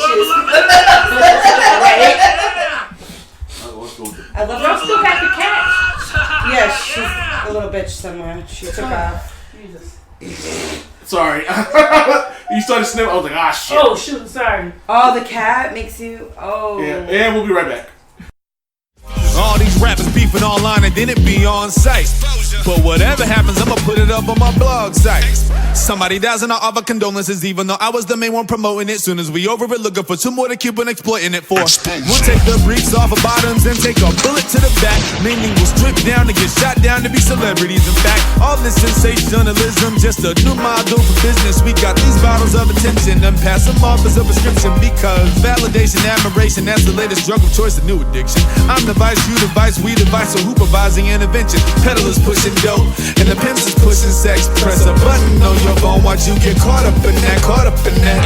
Let's go. I love Y'all still got the cat. Yeah, she's a little bitch somewhere. She took off. Jesus. Sorry. You started sniffing. I was like, ah, shit. Oh, shoot, sorry. Oh, the cat makes you. Oh. Yeah, and we'll be right back. All these rappers beefing online and didn't be on site. But whatever happens, I'ma put it up on my blog site. Somebody dies and I offer condolences, even though I was the main one promoting it. Soon as we over it, looking for two more to keep on exploiting it for. We'll take the briefs off of bottoms and take a bullet to the back. Meaning we'll strip down and get shot down to be celebrities. In fact, all this sensationalism, just a new model for business. We got these bottles of attention and pass them off as a prescription. Because validation, admiration, that's the latest drug of choice, the new addiction. I'm the vice, you the vice, we the vice, so supervising intervention. Peddlers pushing dope, and the pimps is pushing sex. Press a button on your phone, watch you get caught up in that, caught up in that.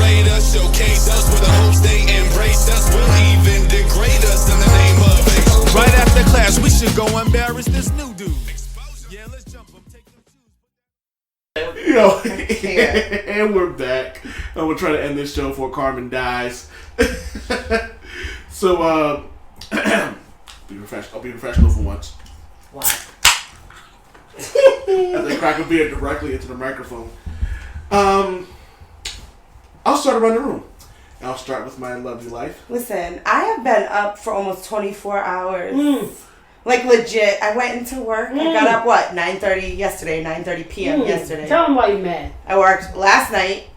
Rate us, showcase us with a host, they embrace us. Will even degrade us in the name of it. Right after class, we should go embarrass this new dude. Yeah, let's jump him, take them shoes. You know, and we're back. And we're trying to end this show before Carmen dies. So, I'll be professional for once. Wow. As I crack a beer directly into the microphone. I'll start around the room. I'll start with my lovely life. Listen, I have been up for almost 24 hours. Like, legit. I went into work. I got up, 9:30 yesterday, 9:30 p.m. yesterday. Tell them why you mad. I worked last night,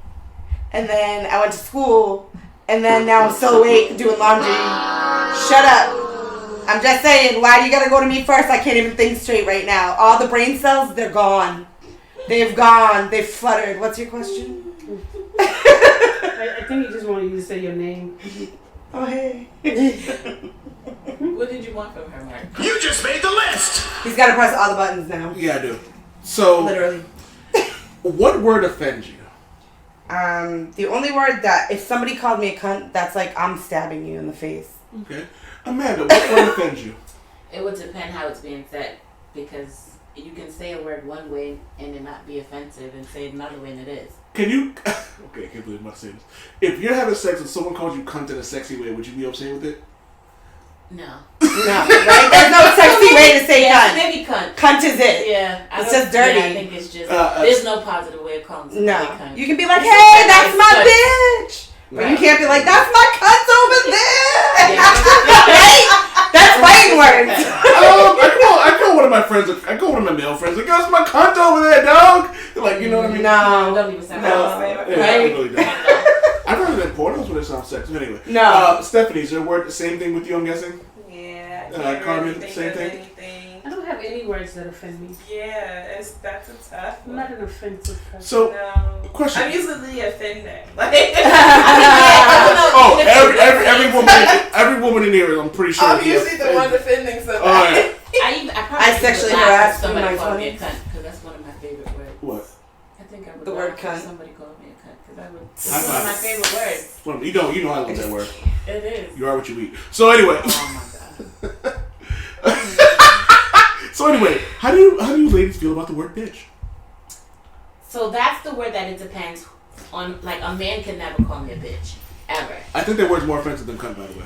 and then I went to school, and then now I'm so late doing laundry. Shut up. I'm just saying, why do you gotta go to me first? I can't even think straight right now. All the brain cells, they're gone. They've gone. They've fluttered. What's your question? I think he just wanted you to say your name. Oh, hey. What did you want from her, Mark? You just made the list! He's gotta press all the buttons now. Yeah, I do. So, Literally. what word offends you? The only word that, if somebody called me a cunt, that's like I'm stabbing you in the face. Okay. Amanda, what word offends you? It would depend how it's being said, because you can say a word one way and it not be offensive, and say it another way and it is. Can you... Okay, I can't believe I'm about to say this. If you're having sex and someone calls you cunt in a sexy way, would you be okay with it? No. No, right? There's no sexy way to say cunt. Maybe cunt. Cunt is it. Yeah. It's just dirty. Yeah, I think it's just... there's no positive way of calling somebody cunt. You can be like, hey, that's my bitch. But you can't be like, that's my cunt over there. Right? That's fighting words. I call one of my friends, I call one of my male friends, like, that's my cunt over there, dog. They're like, you know what I mean? No. Don't even sound I really don't. I've heard it in pornos when it sounds sexy. Anyway. No. Stephanie, is your word the same thing with you, I'm guessing? Yeah. Carmen, really same thing? Anything. I don't have any words that offend me. Yeah, that's a tough I'm one. not an offensive person. So, No. question. I'm usually the offender. I Oh, every woman in here, I'm pretty sure. I'm usually the one defending somebody. I sexually harassed somebody my called me a friends. cunt because that's one of my favorite words. What? I think I would The word laugh if cunt. somebody called me a cunt because I would. It's one of my favorite words. Well, you know I love that word. It is. You are what you eat. So anyway. Oh my god. So anyway, how do you ladies feel about the word bitch? So that's the word that it depends on. Like a man can never call me a bitch ever. I think that word's more offensive than cunt, by the way.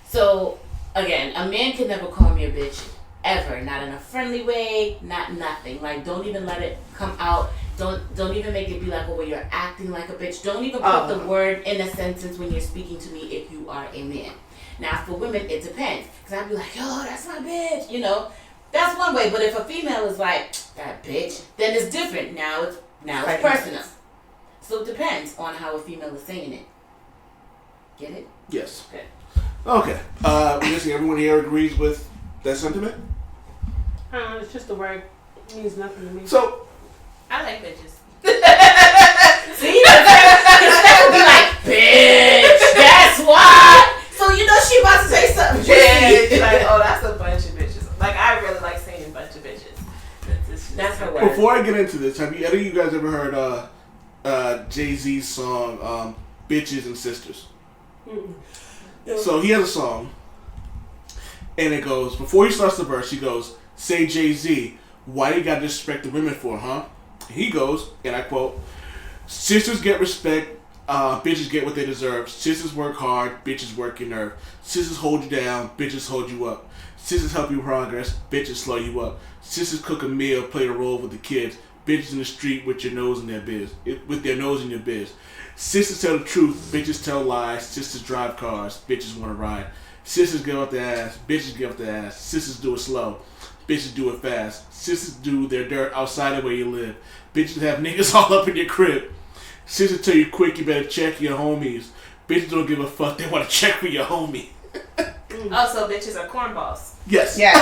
So again, a man can never call me a bitch ever. Not in a friendly way. Not nothing. Like don't even let it come out. Don't even make it be like, oh, well, you're acting like a bitch. Don't even put the word in a sentence when you're speaking to me if you are a man. Now for women, it depends. Because I'd be like, yo, that's my bitch. You know, that's one way. But if a female is like, that bitch, then it's different. Now it's personal. So it depends on how a female is saying it. Get it? Yes. Good. Okay. I'm guessing everyone here agrees with that sentiment? It's just a word. It means nothing to me. So, I like bitches. See? Instead of be like, bitch, that's why. So you know she about to say something. Bitch. Like, oh, that's a bunch of bitches. Like, I really like saying a bunch of bitches. That's her word. before I get into this, have any of you guys ever heard Jay-Z's song, Bitches and Sisters? Mm-mm. So he has a song, and it goes, before he starts the verse, he goes, say Jay-Z, why you gotta disrespect the women for, huh? He goes, and I quote, sisters get respect, bitches get what they deserve. Sisters work hard, bitches work your nerve. Sisters hold you down, bitches hold you up. Sisters help you progress, bitches slow you up. Sisters cook a meal, play the role with the kids. Bitches in the street with your nose in their biz, with their nose in your biz. Sisters tell the truth, bitches tell lies. Sisters drive cars, bitches want to ride. Sisters give up their ass, bitches give up their ass. Sisters do it slow, bitches do it fast. Sisters do their dirt outside of where you live. Bitches have niggas all up in your crib. Sisters tell you quick, you better check your homies. Bitches don't give a fuck, they want to check for your homie. Also, bitches are cornballs. Yes. Yeah.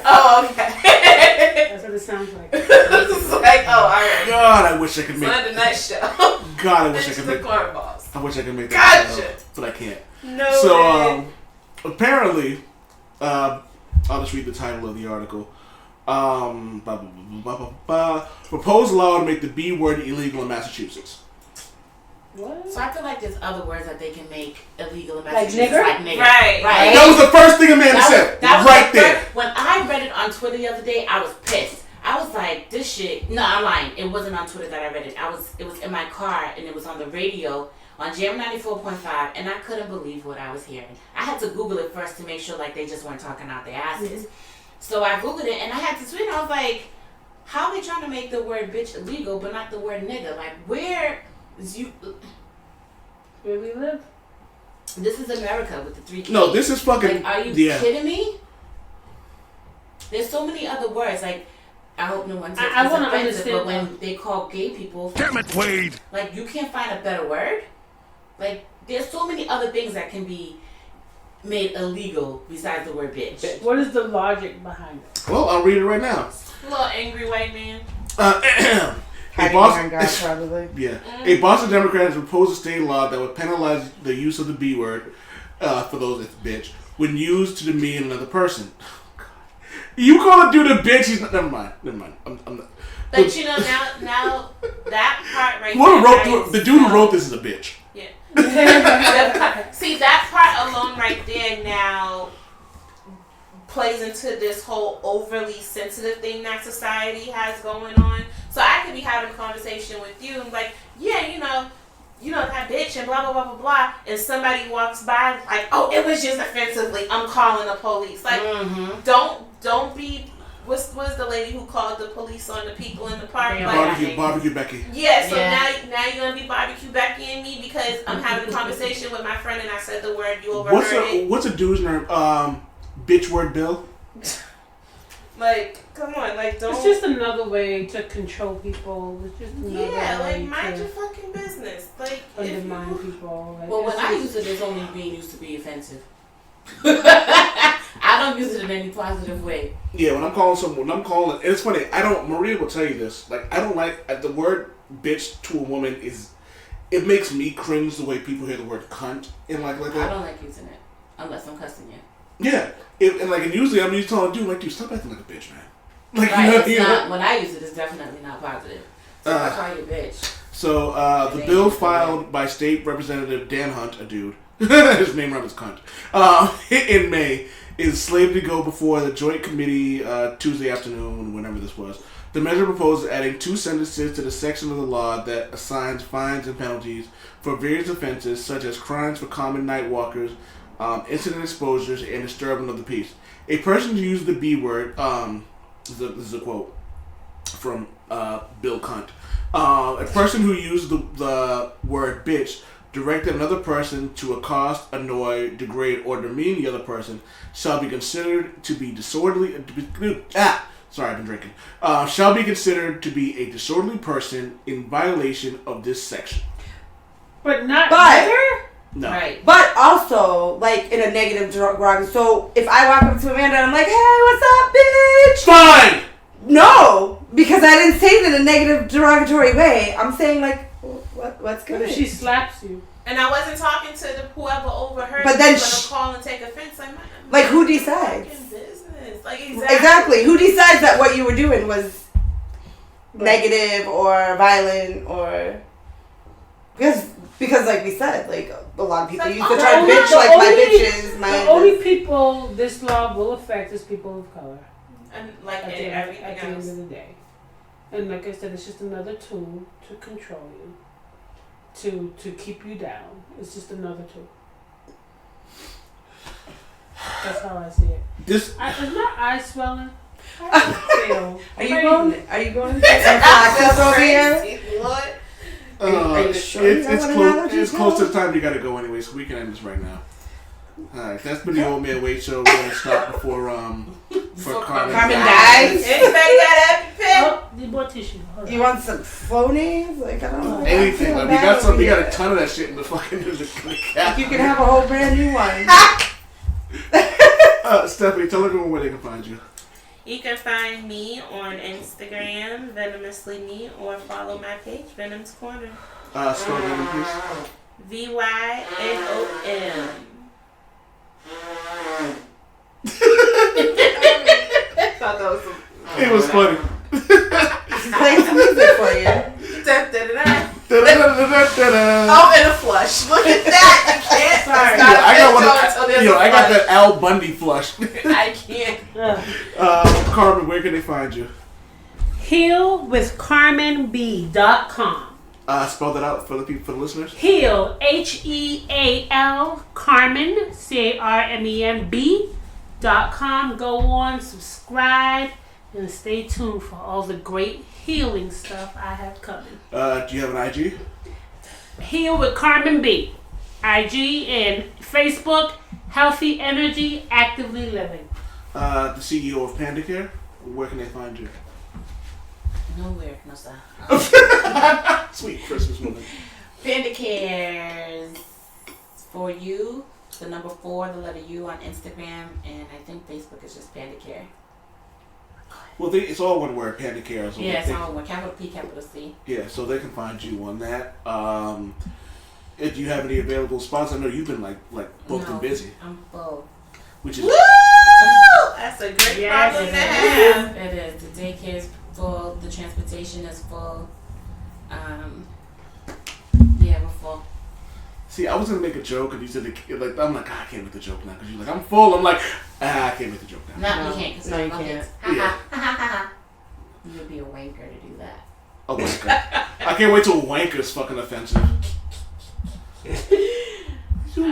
Oh, okay. That's what it sounds like. It's like, oh, alright. God, I wish I could make Sunday night show. God, I wish I Bitches could are make cornballs. I wish I could make that Gotcha. title, but I can't. No So, way. apparently, I'll just read the title of the article. Proposed law to make the B word illegal in Massachusetts. What? So I feel like there's other words that they can make illegal in Like Massachusetts. nigger? Like nigger. Right. That was the first thing Amanda said. That was right the there. first- when I read it on Twitter the other day, I was pissed. I was like, this shit. No, I'm lying. It wasn't on Twitter that I read it. It was in my car and it was on the radio on Jam 94.5, and I couldn't believe what I was hearing. I had to Google it first to make sure like they just weren't talking out their asses. So I Googled it and I had to tweet. I was like, how are they trying to make the word bitch illegal but not the word nigga? Like, where is you? Where we live? This is America with the 3 Ks. No, this is fucking. Like, are you kidding me? There's so many other words. Like, I hope no one takes I this wanna offensive, but understand when they call gay people, Damn it, Wade! like, you can't find a better word. Like, there's so many other things that can be made illegal besides the word bitch. What is the logic behind it? Well, I'll read it right now. A little angry white man. A Boston, God, probably. yeah. A Boston Democrat has proposed a state law that would penalize the use of the B word, for those that's bitch, when used to demean another person. You call a dude a bitch, he's not. Never mind. I'm not. But you know, now that part right The dude who wrote this is a bitch. Yeah. See, that part alone right there now plays into this whole overly sensitive thing that society has going on. So I could be having a conversation with you and like, yeah, you know that bitch and blah blah blah blah blah, and somebody walks by like, oh, it was just offensively, I'm calling the police. Like, don't be. What's the lady who called the police on the people in the park? Yeah. Barbecue Becky. Yeah, so now you're gonna be barbecue Beckying me because I'm having a conversation with my friend and I said the word, you overheard it. What's a dude's name? Bitch word Bill. Like, come on, like don't. It's just another way to control people. It's just another way mind to your fucking business. Like, undermine people. Like, Well, when it's I just- use it, it's only being used to be offensive. I don't use it in any positive way. Yeah, when I'm calling someone, it's funny. Maria will tell you this. Like, I don't like the word bitch to a woman is it makes me cringe the way people hear the word cunt in like that. I don't like using it unless I'm cussing you. Yeah, and usually I'm used to telling a dude like, dude, stop acting like a bitch, man. Like, right, it's not. When I use it, it's definitely not positive. So I call you a bitch. So the bill filed by State Representative Dan Hunt, a dude, his name rhymes cunt, in May, is slated to go before the Joint Committee Tuesday afternoon, whenever this was. The measure proposes adding 2 sentences to the section of the law that assigns fines and penalties for various offenses, such as crimes for common night walkers, incident exposures, and disturbing of the peace. A person who uses the B word, this is a quote from Bill Cunt. A person who used the word bitch directed another person to accost, annoy, degrade, or demean the other person shall be considered to be disorderly. Sorry, I've been drinking. Shall be considered to be a disorderly person in violation of this section. But not better? No. Right. But also, like, in a negative derogatory. So, if I walk up to Amanda and I'm like, hey, what's up, bitch? Fine! No, because I didn't say it in a negative derogatory way. I'm saying, like, what's good? But if she slaps you. And I wasn't talking to whoever overheard. But then gonna call and take offense. Like, who decides? Business. Like, exactly. Who decides that what you were doing was negative or violent or because like we said, like a lot of people use the term bitch, like my bitches. The only people this law will affect is people of color. And like at the end of the day. And like I said, it's just another tool to control you, to keep you down. It's just another tool. That's how I see it. Is my eye swelling? Are you going to practice over here? What? It's close to the time you gotta go anyway, so we can end this right now. Alright, that's been the Old Man Wade Show. We're gonna stop before Carmen dies. Anybody got a happy pill? Oh, you bought tissue. You want some phonies? Like, I don't know. Anything. Like, we got a ton of that shit in the fucking cap. You can have a whole brand new one. Stephanie, tell everyone where they can find you. You can find me on Instagram, Venomously Me, or follow my page, Venom's Corner. Spell Venom, please. Vynom. Thought that was it was funny. Playing some music for you. Oh, and a flush. Look at that. You can't. Sorry. I got that Al Bundy flush. I can't. Carmen, where can they find you? HealWithCarmenB.com. Spell that out for the people, for the listeners. Heal, HEAL, Carmen, CARMENB.com. Go on, subscribe, and stay tuned for all the great healing stuff I have coming. Do you have an IG? Heal with Carmen B. IG and Facebook, Healthy Energy, Actively Living. The CEO of PandaCare, where can they find you? Nowhere, no sir. Sweet Christmas moment. PandaCare's for you, the number 4, the letter U on Instagram, and I think Facebook is just PandaCare. Well, it's all one word, PandaCare. So yeah, it's all one, capital P, capital C. Yeah, so they can find you on that. If you have any available spots, I know you've been like booked and busy. I'm full. Which is woo! That's a great problem to have. It is. The daycare is full. The transportation is full. Yeah, we're full. See, I was gonna make a joke, and you said like I'm like I can't make the joke now because you're like I'm full. I'm like I can't make the joke now. You can't. No, you can't. Yeah. You'll be a wanker to do that. A wanker. I can't wait till wanker's fucking offensive. You a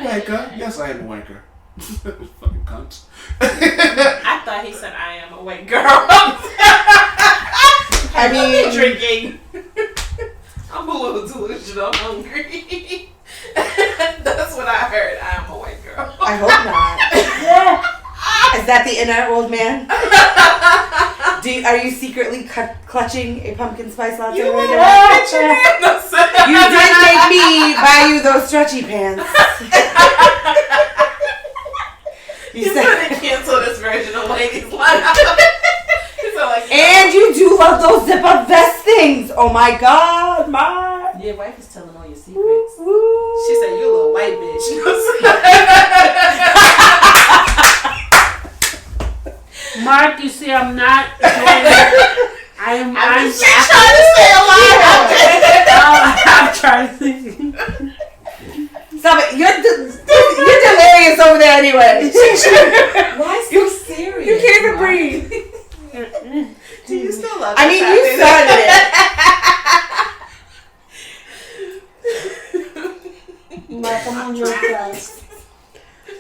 wanker? Yes, I am a wanker. Fucking cunt. I thought he said I am a white girl. I mean, drinking. I'm a little delusional. I'm hungry. That's what I heard. I am a white girl. I hope not. Is that the inner old man? Are you secretly clutching a pumpkin spice latte? You right now? You did make me buy you those stretchy pants. You said to cancel this version of Ladies Line. And you do love those zip-up vest things. Oh my God, Your wife is telling all your secrets. She said, "You a little white bitch." Mark, you see, I'm not doing it. I'm trying to stay alive. I'm trying to think. Stop it. You're delirious over there anyway. Why so serious? You can't even breathe. Do you still love I mean, you started it. Mark, I'm on your class.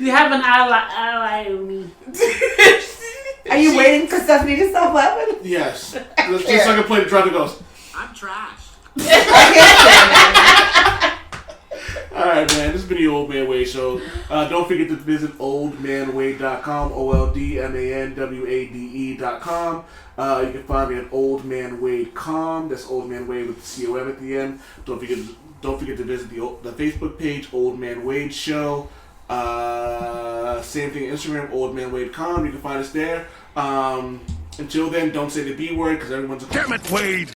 You have an ally in me. Are you waiting for Stephanie to stop laughing? Yes. Just so I can play the Drive the Ghost. I'm trash. Alright, man. This has been the Old Man Wade Show. Don't forget to visit oldmanwade.com, OLDMANWADE.com. You can find me at oldmanwade.com. That's Old Man Wade with the COM at the end. Don't forget to visit the Facebook page, Old Man Wade Show. Same thing, Instagram, oldmanwade.com. You can find us there. Until then, don't say the B word because everyone's a... Damn it, Wade!